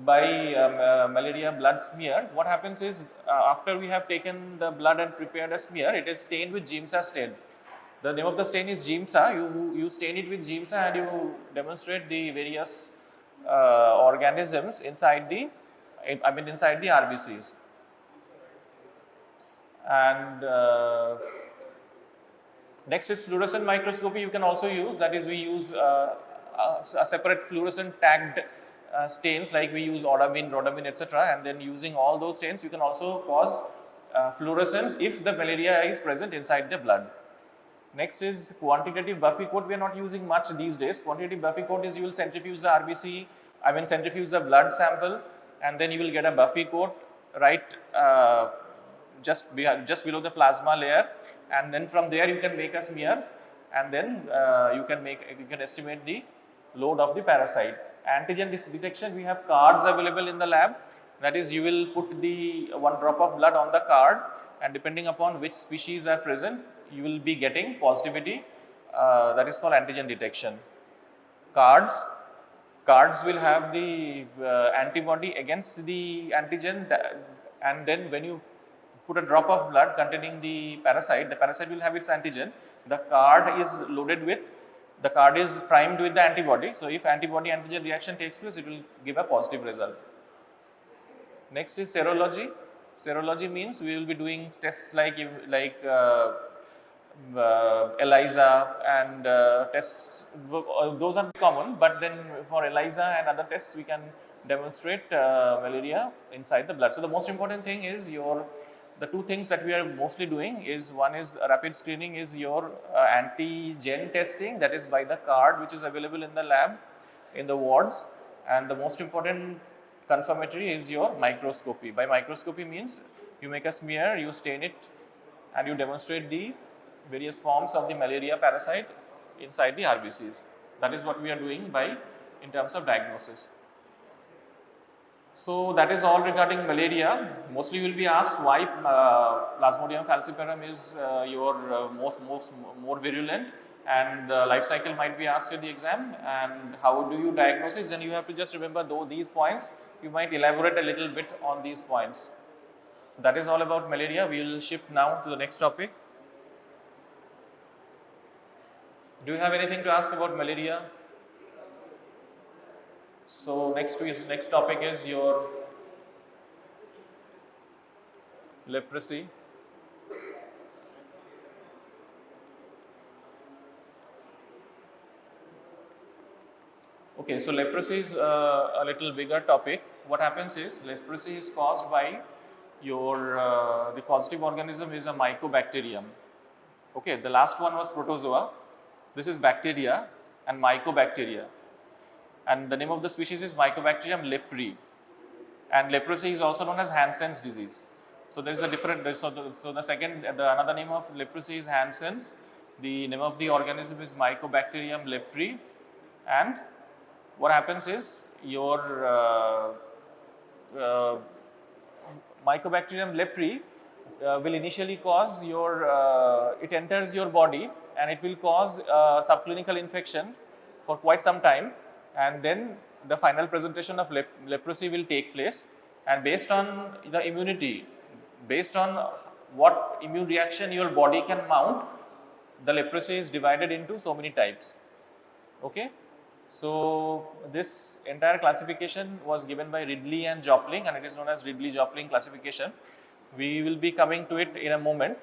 malaria blood smear. What happens is, after we have taken the blood and prepared a smear, it is stained with Giemsa stain. The name of the stain is Giemsa. You stain it with Giemsa and you demonstrate the various organisms inside the, inside the RBCs. And next is fluorescent microscopy. You can also use, that is, we use a separate fluorescent tagged stains, like we use odamine, rhodamine, etc. And then using all those stains, you can also cause fluorescence if the malaria is present inside the blood. Next is quantitative Buffy coat. We are not using much these days. Quantitative Buffy coat is, you will centrifuge the RBC, centrifuge the blood sample, and then you will get a Buffy coat right just below the plasma layer, and then from there you can make a smear, and then you can estimate the load of the parasite. Antigen detection, we have cards available in the lab. That is, you will put the 1 drop of blood on the card, and depending upon which species are present, you will be getting positivity. That is called antigen detection. Cards will have the antibody against the antigen, and then when you put a drop of blood containing the parasite will have its antigen. The card is loaded with, the card is primed with the antibody. So if antibody-antigen reaction takes place, it will give a positive result. Next is serology. Serology means we will be doing tests like ELISA and tests. Those are common, but then for ELISA and other tests, we can demonstrate malaria inside the blood. So the most important thing is the two things that we are mostly doing is, one is rapid screening, is your antigen testing, that is by the card which is available in the lab, in the wards, and the most important confirmatory is your microscopy. By microscopy means you make a smear, you stain it, and you demonstrate the various forms of the malaria parasite inside the RBCs. That is what we are doing in terms of diagnosis. So that is all regarding malaria. Mostly you will be asked why Plasmodium falciparum is more virulent, and the life cycle might be asked in the exam, and how do you diagnose it. Then you have to just remember these points. You might elaborate a little bit on these points. That is all about malaria. We will shift now to the next topic. Do you have anything to ask about malaria? So next topic is your leprosy. Okay, so leprosy is a little bigger topic. What happens is, leprosy is caused by the causative organism is a mycobacterium. Okay, the last one was protozoa. This is bacteria and mycobacteria. And the name of the species is Mycobacterium leprae. And leprosy is also known as Hansen's disease. So there is a different, another name of leprosy is Hansen's. The name of the organism is Mycobacterium leprae. And what happens is, your Mycobacterium leprae will initially cause it enters your body, and it will cause subclinical infection for quite some time, and then the final presentation of leprosy will take place. And based on the immunity, based on what immune reaction your body can mount, the leprosy is divided into so many types. Okay, so this entire classification was given by Ridley and Jopling, and it is known as Ridley-Jopling classification. We will be coming to it in a moment,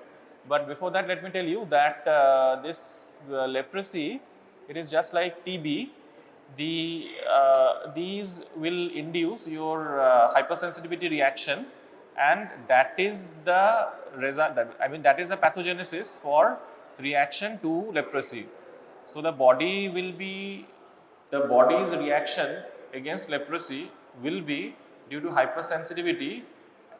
but before that, let me tell you that this leprosy, it is just like TB. These will induce your hypersensitivity reaction, and that is the result. That is the pathogenesis for reaction to leprosy. So the body's reaction against leprosy will be due to hypersensitivity,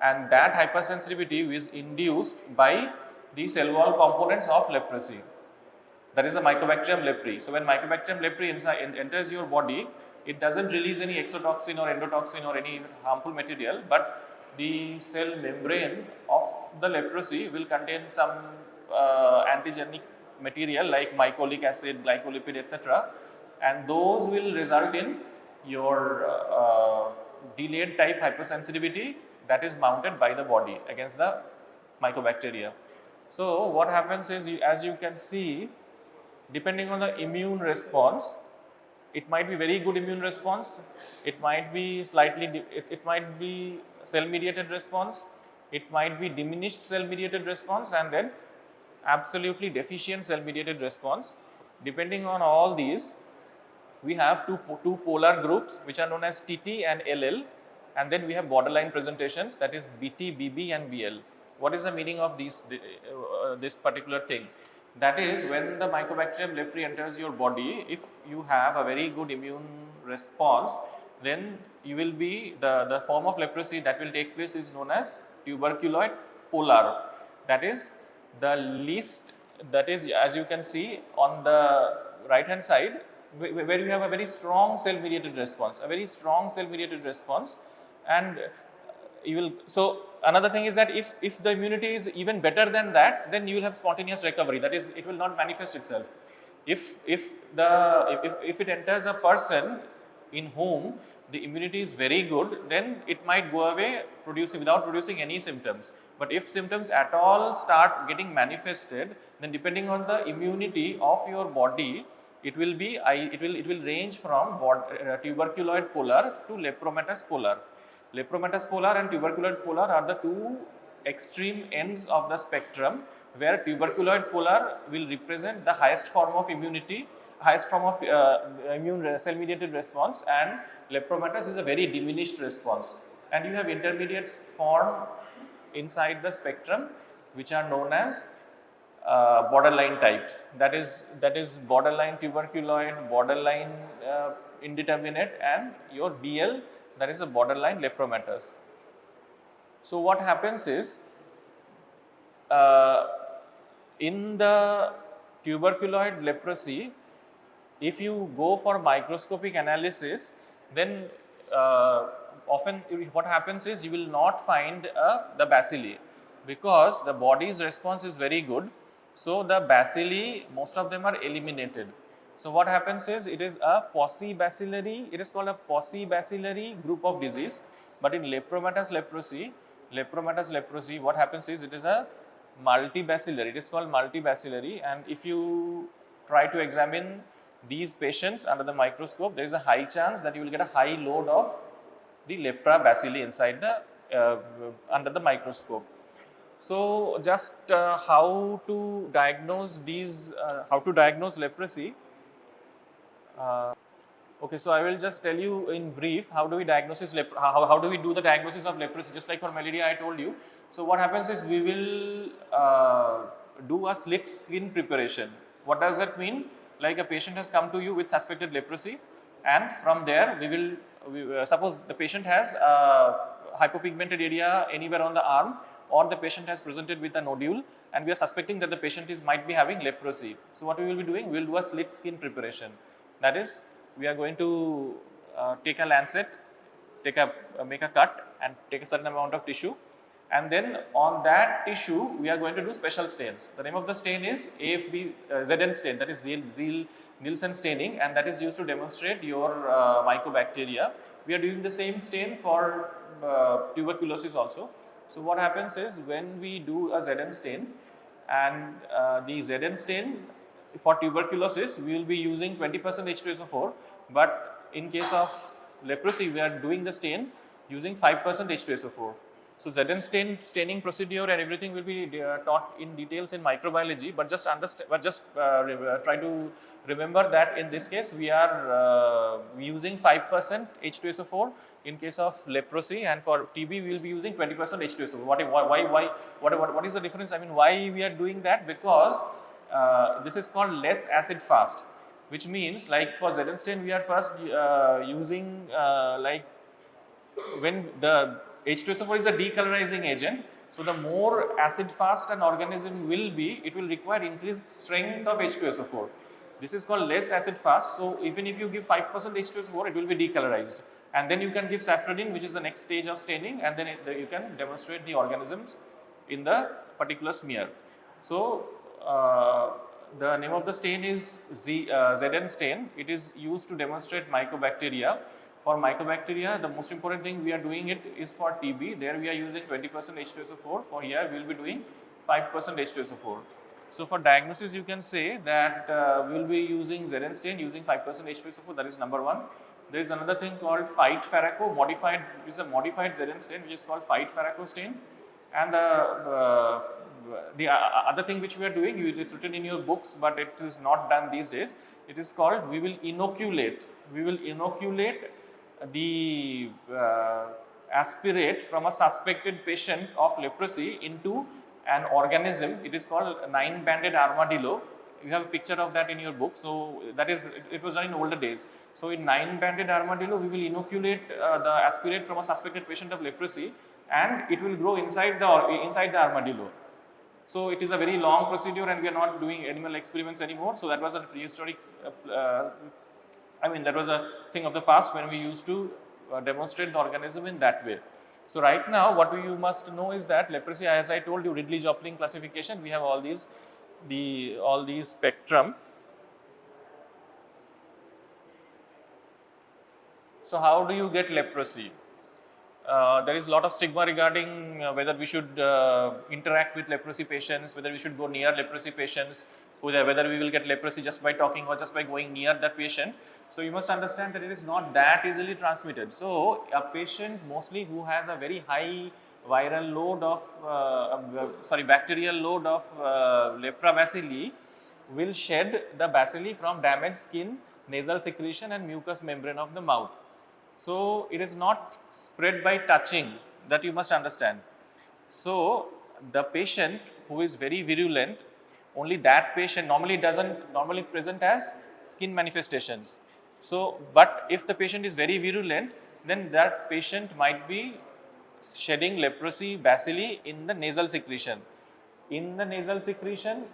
and that hypersensitivity is induced by the cell wall components of leprosy. That is the Mycobacterium leprae. So when Mycobacterium leprae enters your body, it doesn't release any exotoxin or endotoxin or any harmful material, but the cell membrane of the leprosy will contain some antigenic material like mycolic acid, glycolipid, etc. And those will result in your delayed type hypersensitivity that is mounted by the body against the mycobacteria. So what happens is, as you can see, depending on the immune response, it might be very good immune response, it might be it might be cell mediated response, it might be diminished cell mediated response, and then absolutely deficient cell mediated response. Depending on all these, we have two polar groups which are known as TT and LL, and then we have borderline presentations, that is BT, BB and BL. What is the meaning of this particular thing? That is, when the Mycobacterium leprae enters your body, if you have a very good immune response, then you will be, the form of leprosy that will take place is known as tuberculoid polar. That is the least, that is, as you can see on the right hand side, where you have a very strong cell mediated response, and you will, so another thing is that if the immunity is even better than that, then you will have spontaneous recovery, that is, it will not manifest itself. If it enters a person in whom the immunity is very good, then it might go away without producing any symptoms. But if symptoms at all start getting manifested, then depending on the immunity of your body, it will range from tuberculoid polar to lepromatous polar. Lepromatous polar and tuberculoid polar are the two extreme ends of the spectrum, where tuberculoid polar will represent the highest form of immunity, highest form of immune cell mediated response, and lepromatous is a very diminished response. And you have intermediates form inside the spectrum which are known as borderline types, that is borderline tuberculoid, borderline indeterminate, and your BL, that is a borderline lepromatous. So what happens is, in the tuberculoid leprosy, if you go for microscopic analysis, then often what happens is you will not find the bacilli, because the body's response is very good. So the bacilli, most of them are eliminated. So what happens is, it is a paucibacillary, it is called a paucibacillary group of disease. But in lepromatous leprosy, what happens is, it is a multibacillary, it is called multibacillary. And if you try to examine these patients under the microscope, there is a high chance that you will get a high load of the lepra bacilli inside the under the microscope. So just how to diagnose leprosy. Okay, so I will just tell you in brief how do we how do we do the diagnosis of leprosy, just like for malaria I told you. So what happens is, we will do a slit skin preparation. What does that mean? Like, a patient has come to you with suspected leprosy, and from there we suppose the patient has hypopigmented area anywhere on the arm, or the patient has presented with a nodule, and we are suspecting that the patient might be having leprosy. So what we will be doing, we will do a slit skin preparation. That is, we are going to take a lancet, make a cut and take a certain amount of tissue, and then on that tissue we are going to do special stains. The name of the stain is AFB ZN stain, that is Ziehl-Neelsen staining, and that is used to demonstrate your mycobacteria. We are doing the same stain for tuberculosis also. So what happens is, when we do a ZN stain, and the ZN stain for tuberculosis, we will be using 20% H2SO4, but in case of leprosy, we are doing the stain using 5% H2SO4. So ZN staining procedure and everything will be taught in details in microbiology, but just try to remember that in this case we are using 5% H2SO4 in case of leprosy, and for TB we will be using 20% H2SO4. What is the difference? I mean, why we are doing that? Because this is called less acid fast, which means, like, for ZN stain we are first using like, when the H2SO4 is a decolorizing agent, so the more acid fast an organism will be, it will require increased strength of H2SO4. This is called less acid fast. So even if you give 5% H2SO4, it will be decolorized, and then you can give safranin, which is the next stage of staining, and then you can demonstrate the organisms in the particular smear. So the name of the stain is ZN stain. It is used to demonstrate mycobacteria. For mycobacteria, the most important thing we are doing it is for TB. There we are using 20% H2SO4. For here we will be doing 5% H2SO4. So for diagnosis, you can say that we will be using Zeren stain using 5% H2SO4. That is number one. There is another thing called Phyte Faraco modified. It is a modified Zeren stain which is called Phyte Faraco stain. And the other thing which we are doing, it is written in your books, but it is not done these days. It is called we will inoculate. We will inoculate the aspirate from a suspected patient of leprosy into an organism. It is called 9-banded armadillo. You have a picture of that in your book. So that is, it was done in older days. So in 9-banded armadillo, we will inoculate the aspirate from a suspected patient of leprosy, and it will grow inside the armadillo. So it is a very long procedure, and we are not doing animal experiments anymore. So that was a prehistoric, that was a thing of the past when we used to demonstrate the organism in that way. So right now, what you must know is that leprosy, as I told you, Ridley-Joplin classification, we have all these spectrum. So how do you get leprosy? There is a lot of stigma regarding whether we should interact with leprosy patients, whether we should go near leprosy patients, whether we will get leprosy just by talking or just by going near that patient. So you must understand that it is not that easily transmitted. So a patient mostly who has a very high viral load of, bacterial load of lepra bacilli will shed the bacilli from damaged skin, nasal secretion and mucous membrane of the mouth. So it is not spread by touching, that you must understand. So the patient who is very virulent, only that patient normally doesn't normally present as skin manifestations. So, but if the patient is very virulent, then that patient might be shedding leprosy bacilli in the nasal secretion. In the nasal secretion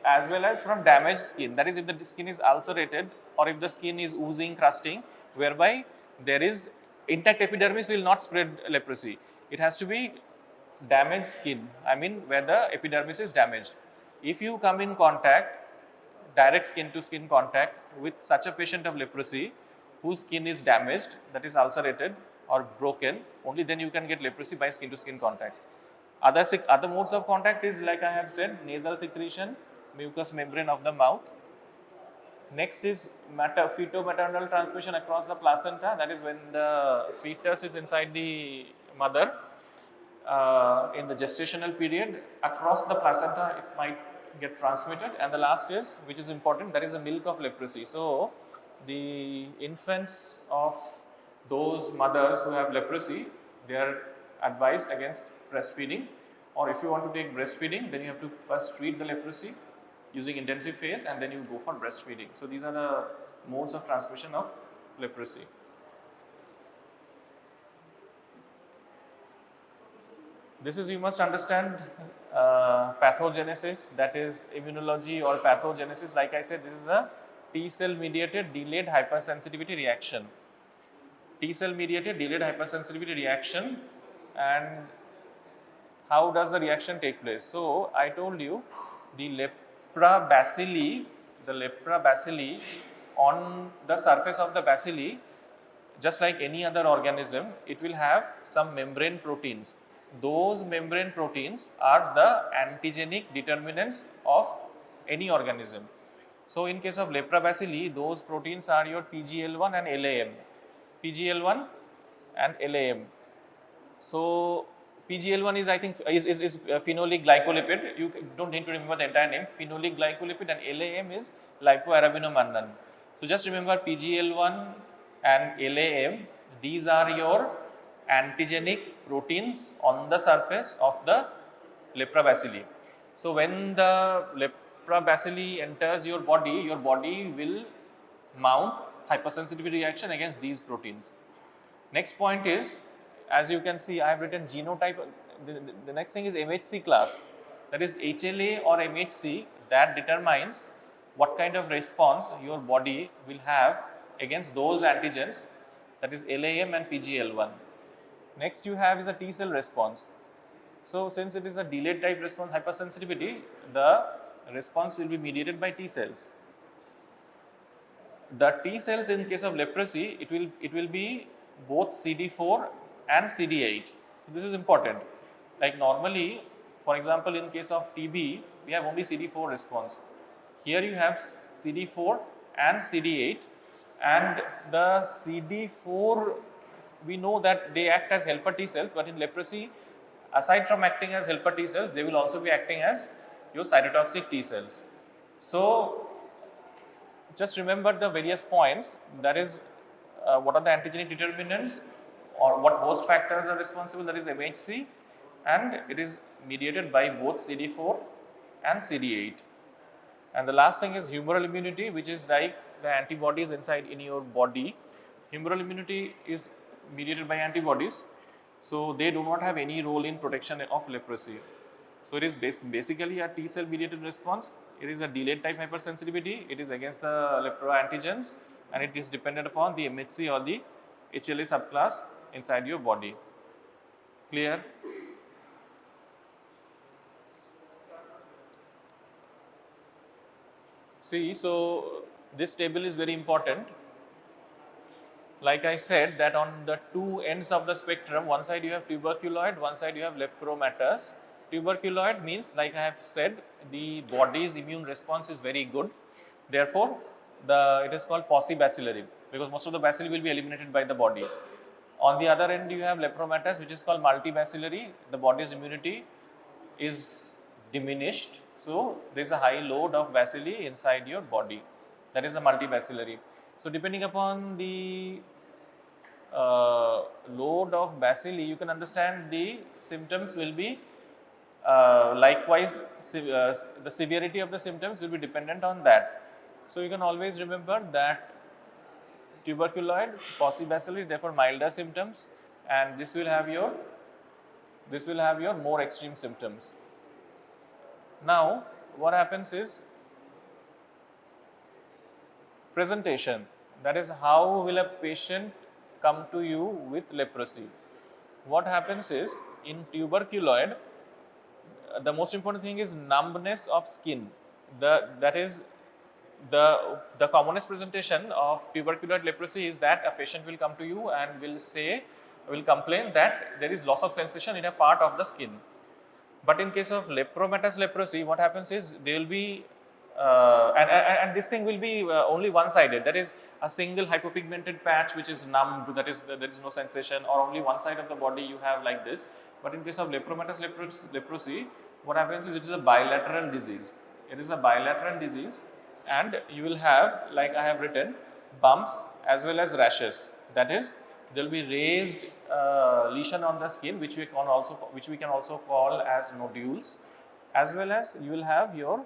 as well as from damaged skin. That is, if the skin is ulcerated or if the skin is oozing, crusting, whereby there is intact epidermis will not spread leprosy. It has to be damaged skin, where the epidermis is damaged. If you come in contact, direct skin to skin contact with such a patient of leprosy whose skin is damaged, that is ulcerated or broken, only then you can get leprosy by skin to skin contact. Other modes of contact is, like I have said, nasal secretion, mucous membrane of the mouth. Next is feto-maternal transmission across the placenta, that is when the fetus is inside the mother in the gestational period, across the placenta it might get transmitted. And the last is, which is important, that is the milk of leprosy. So the infants of those mothers who have leprosy, they are advised against breastfeeding, or if you want to take breastfeeding, then you have to first treat the leprosy using intensive phase and then you go for breastfeeding. So these are the modes of transmission of leprosy. This is, you must understand, pathogenesis, that is immunology or pathogenesis. Like I said, this is a T-cell mediated delayed hypersensitivity reaction. T-cell mediated delayed hypersensitivity reaction. And how does the reaction take place? So I told you the lepra bacilli on the surface of the bacilli, just like any other organism, it will have some membrane proteins. Those membrane proteins are the antigenic determinants of any organism. So in case of lepra bacilli, those proteins are your PGL1 and LAM. PGL1 and LAM. So PGL1 is, I think, is phenolic glycolipid. You don't need to remember the entire name. Phenolic glycolipid, and LAM is lipoarabinomannan. So just remember PGL1 and LAM. These are your antigenic proteins on the surface of the lepra bacilli. So when the lepra bacilli enters your body will mount hypersensitivity reaction against these proteins. Next point is, as you can see, I have written genotype. The next thing is MHC class, that is HLA or MHC, that determines what kind of response your body will have against those antigens, that is LAM and PGL1. Next you have is a T cell response. So since it is a delayed type response hypersensitivity, the response will be mediated by T cells. The T cells in case of leprosy, it will be both CD4 and CD8. So this is important. Like normally For example, in case of TB, we have only CD4 response. Here you have CD4 and CD8, and the CD4, we know that they act as helper T cells, but in leprosy, aside from acting as helper T cells, they will also be acting as your cytotoxic T cells. So just remember the various points, that is what are the antigenic determinants or what host factors are responsible, that is MHC, and it is mediated by both CD4 and CD8. And the last thing is humoral immunity, which is like the antibodies inside in your body. Humoral immunity is mediated by antibodies, so they do not have any role in protection of leprosy. So it is basically a T cell mediated response. It is a delayed type hypersensitivity. It is against the lepro antigens, and it is dependent upon the MHC or the HLA subclass inside your body. Clear? See, so this table is very important. Like I said, that on the two ends of the spectrum, one side you have tuberculoid, one side you have lepromatous. Tuberculoid means, like I have said, the body's immune response is very good. Therefore, it is called paucibacillary, because most of the bacilli will be eliminated by the body. On the other end, you have lepromatous, which is called multibacillary. The body's immunity is diminished, so there is a high load of bacilli inside your body. That is a multibacillary. So depending upon the load of bacilli, you can understand the symptoms will be likewise, the severity of the symptoms will be dependent on that. So you can always remember that tuberculoid, paucibacillary, therefore milder symptoms, and this will have your more extreme symptoms. Now what happens is presentation, that is how will a patient come to you with leprosy. What happens is, in tuberculoid, the most important thing is numbness of skin. That is the commonest presentation of tuberculoid leprosy is that a patient will come to you and will complain that there is loss of sensation in a part of the skin. But in case of lepromatous leprosy, what happens is they will be and this thing will be only one-sided. That is a single hypopigmented patch which is numbed. That is there is no sensation, or only one side of the body you have like this. But in case of lepromatous leprosy, what happens is it is a bilateral disease. It is a bilateral disease, and you will have, like I have written, bumps as well as rashes. That is, there will be raised lesion on the skin, which we can also call as nodules, as well as you will have your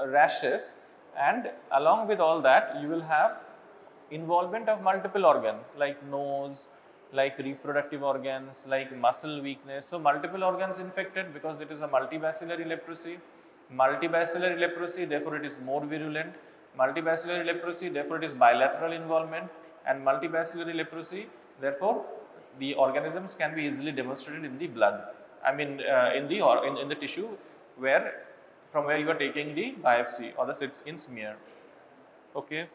rashes, and along with all that you will have involvement of multiple organs like nose, like reproductive organs, like muscle weakness. So multiple organs infected because it is a multibacillary leprosy. Multibacillary leprosy, therefore it is more virulent. Multibacillary leprosy, therefore it is bilateral involvement, and multibacillary leprosy, therefore the organisms can be easily demonstrated in the blood. I mean in the tissue from where you are taking the biopsy or the skin smear. Okay.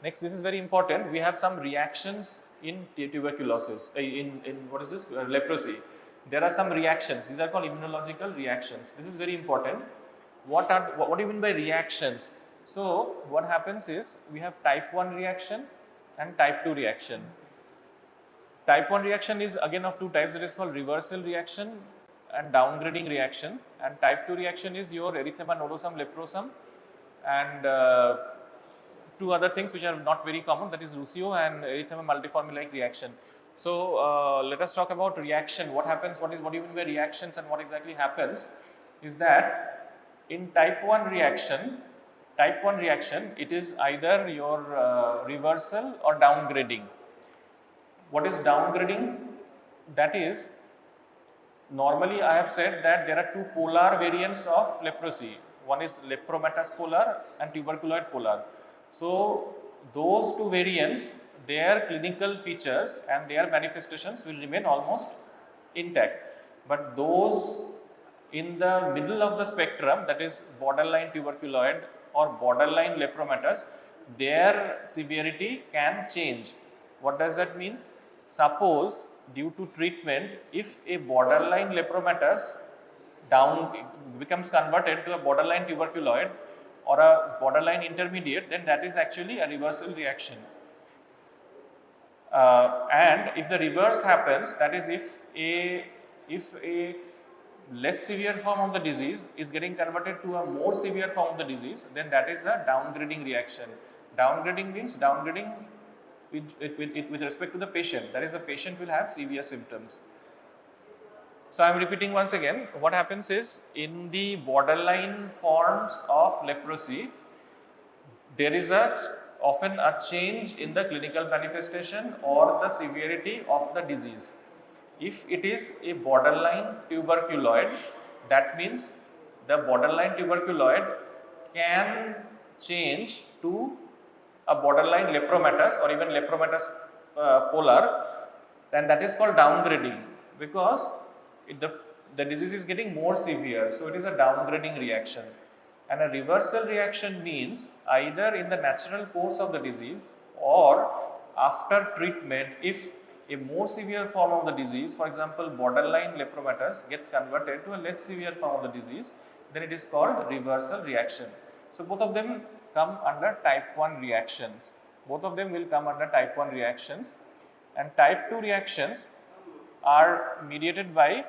Next, this is very important. We have some reactions in tuberculosis. In what is this? Leprosy. There are some reactions. These are called immunological reactions. This is very important. What do you mean by reactions? So what happens is we have type 1 reaction and type 2 reaction. Type 1 reaction is again of two types. It is called reversal reaction and downgrading reaction. And type 2 reaction is your erythema nodosum leprosum and two other things which are not very common, that is Ruscio and erythema multiforme like reaction. So let us talk about reaction. What happens? What do you mean by reactions and what exactly happens? Is that in type 1 reaction, it is either your reversal or downgrading. What is downgrading? That is, normally I have said that there are two polar variants of leprosy. One is lepromatous polar and tuberculoid polar. So those two variants, their clinical features and their manifestations will remain almost intact. But those in the middle of the spectrum, that is borderline tuberculoid or borderline lepromatous, their severity can change. What does that mean? suppose due to treatment, if a borderline lepromatous down becomes converted to a borderline tuberculoid or a borderline intermediate, then that is actually a reversal reaction. And if the reverse happens, that is if a less severe form of the disease is getting converted to a more severe form of the disease, then that is a downgrading reaction. Downgrading means downgrading with respect to the patient, that is the patient will have severe symptoms. So I am repeating once again, what happens is in the borderline forms of leprosy, there is often a change in the clinical manifestation or the severity of the disease. If it is a borderline tuberculoid, that means the borderline tuberculoid can change to a borderline lepromatous or even lepromatous polar, then that is called downgrading, because the disease is getting more severe, so it is a downgrading reaction. And a reversal reaction means either in the natural course of the disease or after treatment, if a more severe form of the disease, for example borderline lepromatous, gets converted to a less severe form of the disease, then it is called reversal reaction. So both of them come under type 1 reactions. Both of them will come under type 1 reactions, and type 2 reactions are mediated by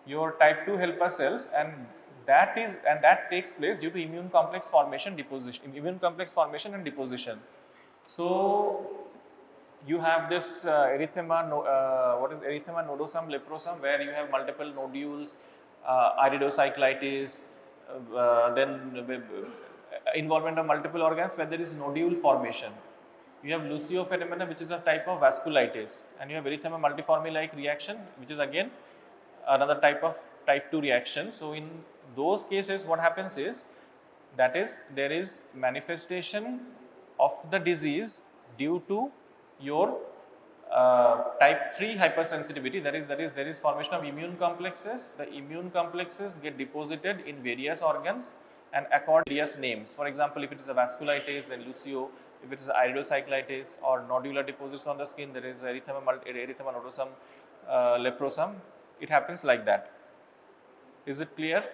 your type 2 helper cells, and that takes place due to immune complex formation and deposition. So you have this erythema nodosum leprosum, where you have multiple nodules, iridocyclitis, then involvement of multiple organs where there is nodule formation. You have Lucio phenomena, which is a type of vasculitis, and you have erythema multiforme like reaction, which is again another type of type 2 reaction. So in those cases, what happens is that is there is manifestation of the disease due to your type 3 hypersensitivity, that is there is formation of immune complexes. The immune complexes get deposited in various organs and accord various names. For example, if it is a vasculitis, then Lucio. If it is iridocyclitis or nodular deposits on the skin, there is erythema nodosum leprosum. It happens like that. Is it clear?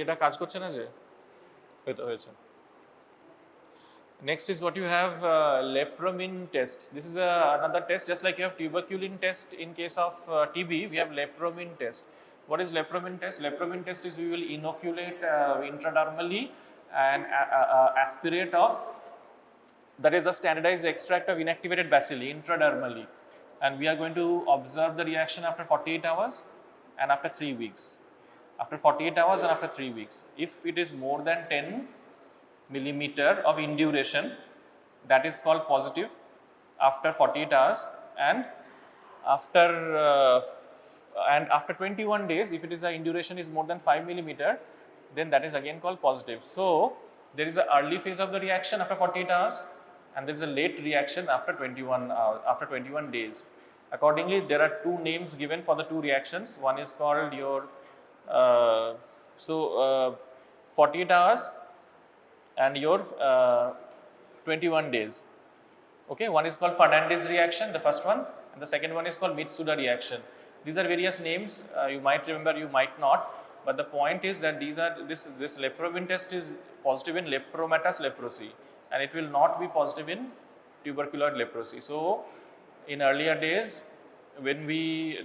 এটা কাজ করছে না যে হয়েছে। Next is what you have lepromin test. This is another test, just like you have tuberculin test in case of TB, we have lepromin test. What is lepromin test? Lepromin test is we will inoculate intradermally and aspirate of, that is a standardized extract of inactivated bacilli intradermally, and we are going to observe the reaction after 48 hours and after 3 weeks. After 48 hours and after 3 weeks. If it is more than 10 millimeter of induration, that is called positive after 48 hours, and after 21 days, if it is a induration is more than 5 millimeter, then that is again called positive. So there is an early phase of the reaction after 48 hours, and there is a late reaction after 21 days. Accordingly, there are two names given for the two reactions. One is called your 48 hours and your 21 days. Okay, one is called Fernandez reaction, the first one, and the second one is called Mitsuda reaction. These are various names. You might remember, you might not, but the point is that this lepromin test is positive in lepromatous leprosy, and it will not be positive in tuberculoid leprosy. So in earlier days, when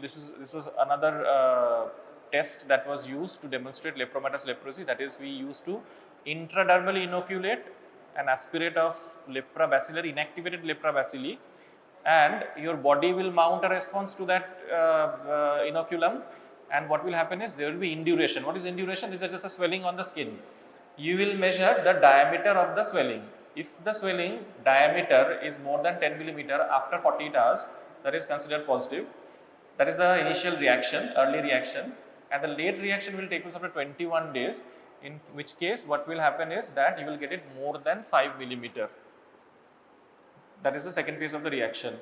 this was another test that was used to demonstrate lepromatous leprosy, that is we used to intradermally inoculate an aspirate of leprobacilli, inactivated leprobacilli, and your body will mount a response to that inoculum, and what will happen is there will be induration. What is induration? This is just a swelling on the skin. You will measure the diameter of the swelling. If the swelling diameter is more than 10 millimeter after 48 hours, that is considered positive. That is the initial reaction, early reaction, and the late reaction will take place after 21 days, in which case what will happen is that you will get it more than 5 millimeter. That is the second phase of the reaction.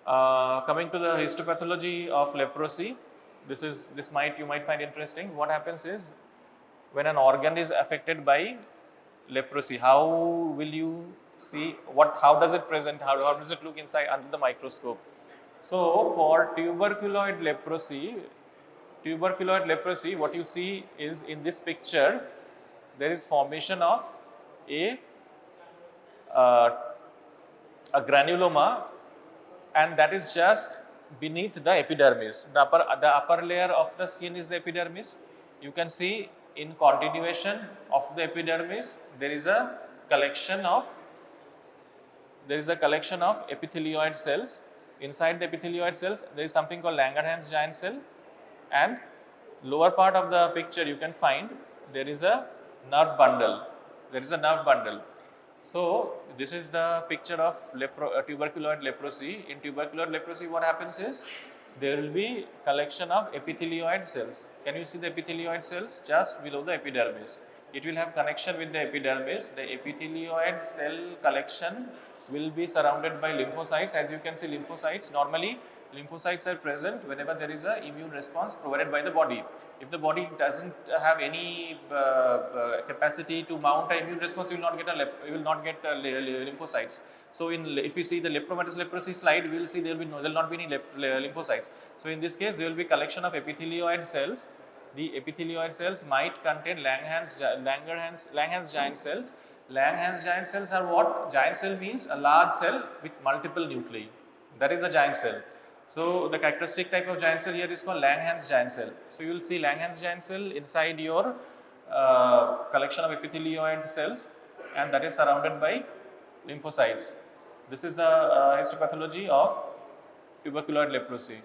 Coming to the histopathology of leprosy, you might find interesting. What happens is when an organ is affected by leprosy, how will you see how does it present, how does it look inside under the microscope? So for tuberculoid leprosy, what you see is in this picture there is formation of a a granuloma, and that is just beneath the epidermis. The upper layer of the skin is the epidermis. You can see in continuation of the epidermis there is a collection of epithelioid cells. Inside the epithelioid cells there is something called Langerhans giant cell, and lower part of the picture you can find there is a nerve bundle. So this is the picture of tuberculoid leprosy. In tuberculoid leprosy, what happens is there will be collection of epithelioid cells. Can you see the epithelioid cells just below the epidermis? It will have connection with the epidermis. The epithelioid cell collection will be surrounded by lymphocytes. As you can see, lymphocytes, normally lymphocytes are present whenever there is an immune response provided by the body. If the body doesn't have any capacity to mount an immune response, you will not get lymphocytes. So if you see the lepromatous leprosy slide, we will see there will not be any lymphocytes. So in this case, there will be collection of epithelioid cells. The epithelioid cells might contain Langerhans giant cells. Langerhans giant cells are what? Giant cell means a large cell with multiple nuclei. That is a giant cell. So the characteristic type of giant cell here is called Langerhans giant cell. So you will see Langerhans giant cell inside your collection of epithelioid cells, and that is surrounded by lymphocytes. This is the histopathology of tuberculoid leprosy.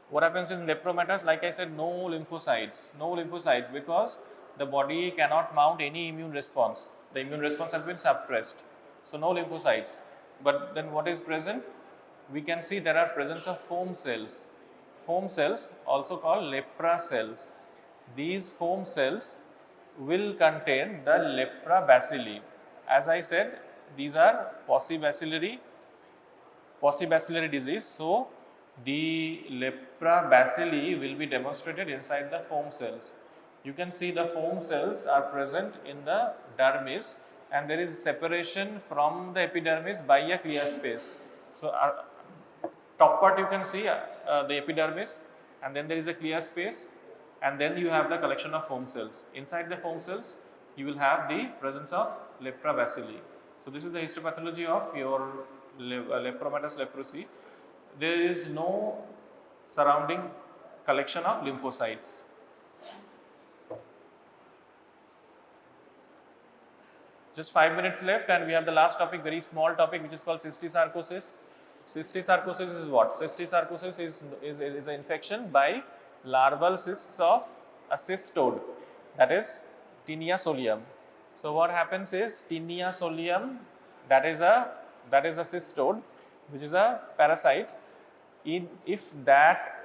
What happens in lepromatous? Like I said, no lymphocytes because the body cannot mount any immune response. The immune response has been suppressed. So no lymphocytes. But then what is present? We can see there are presence of foam cells. Foam cells, also called lepra cells. These foam cells will contain the lepra bacilli. As I said, these are paucibacillary disease. So the lepra bacilli will be demonstrated inside the foam cells. You can see the foam cells are present in the dermis, and there is separation from the epidermis by a clear space. So top part you can see the epidermis, and then there is a clear space, and then you have the collection of foam cells. Inside the foam cells you will have the presence of lepra bacilli. So this is the histopathology of your lepromatous leprosy. There is no surrounding collection of lymphocytes. Just 5 minutes left, and we have the last topic, very small topic, which is called cystosarcosis. Cystosarcosis is what? Cystosarcosis is an infection by larval cysts of a cystode, that is Tinea solium. So what happens is Tinea solium, that is a cystode, which is a parasite. If that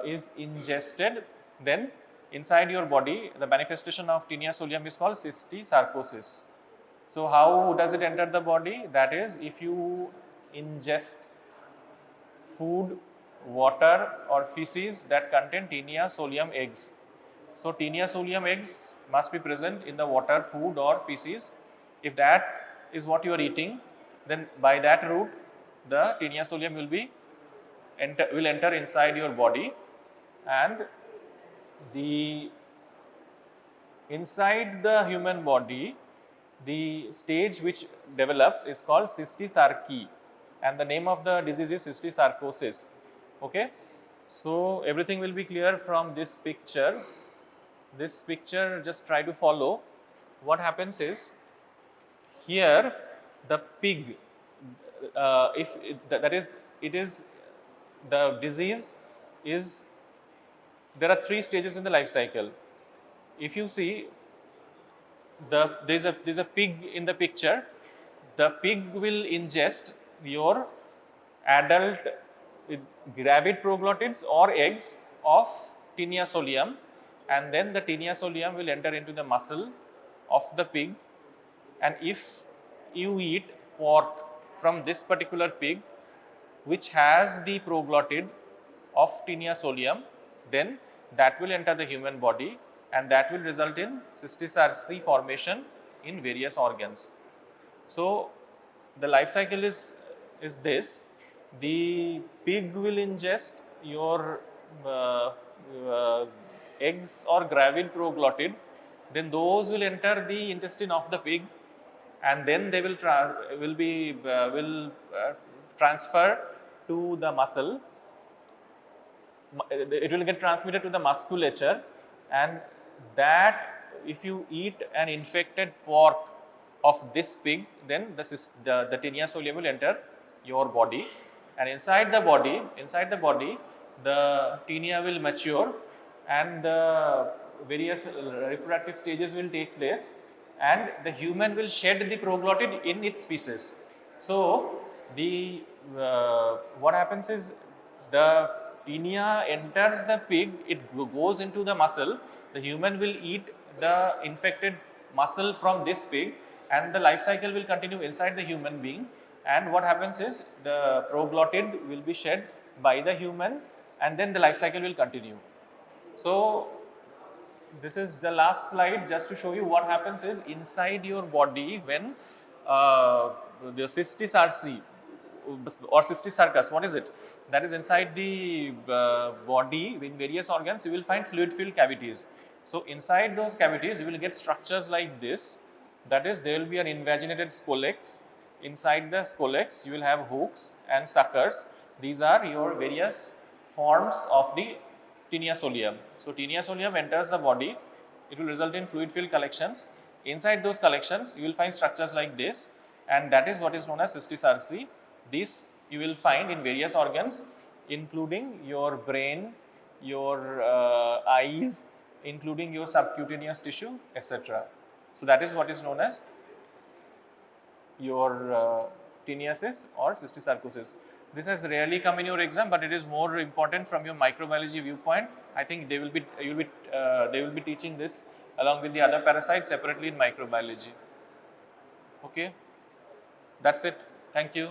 is ingested, then inside your body, the manifestation of Tinea solium is called cystosarcosis. So how does it enter the body? That is, if you ingest food, water or feces that contain Tinea solium eggs. So Tinea solium eggs must be present in the water, food or feces. If that is what you are eating, then by that route the Tinea solium will enter inside your body, and inside the human body, the stage which develops is called cystosarchy, and the name of the disease is cystosarcosis. Okay, so everything will be clear from this picture. This picture, just try to follow. What happens is, here the pig, the disease is, there are 3 stages in the life cycle. If you see, there's a pig in the picture. The pig will ingest your adult gravid proglottids or eggs of Tinea solium, and then the Tinea solium will enter into the muscle of the pig. And if you eat pork, from this particular pig which has the proglottid of Tinea solium, then that will enter the human body and that will result in cystic formation in various organs. So the life cycle is this: the pig will ingest your eggs or gravid proglottid, then those will enter the intestine of the pig, and then they will transfer to the muscle. It will get transmitted to the musculature, and that if you eat an infected pork of this pig, then the Tinea solium will enter your body, and inside the body, the tinea will mature, and the various reproductive stages will take place, and the human will shed the proglottid in its feces. So the what happens is, the tinea enters the pig, it goes into the muscle, the human will eat the infected muscle from this pig, and the life cycle will continue inside the human being, and what happens is the proglottid will be shed by the human, and then the life cycle will continue. So this is the last slide, just to show you what happens is inside your body when the cystic or cystic, what is it? That is inside the body in various organs, you will find fluid filled cavities. So inside those cavities you will get structures like this, that is there will be an invaginated scolex. Inside the scolex you will have hooks and suckers. These are your various forms of the Tinea solium. So Tinea solium enters the body, it will result in fluid filled collections. Inside those collections you will find structures like this, and that is what is known as cystic. This you will find in various organs, including your brain, your eyes, including your subcutaneous tissue, etc. So that is what is known as your tinniasis or cystic. This has rarely come in your exam, but it is more important from your microbiology viewpoint. I think they will be teaching this along with the other parasites separately in microbiology. Okay, that's it. Thank you.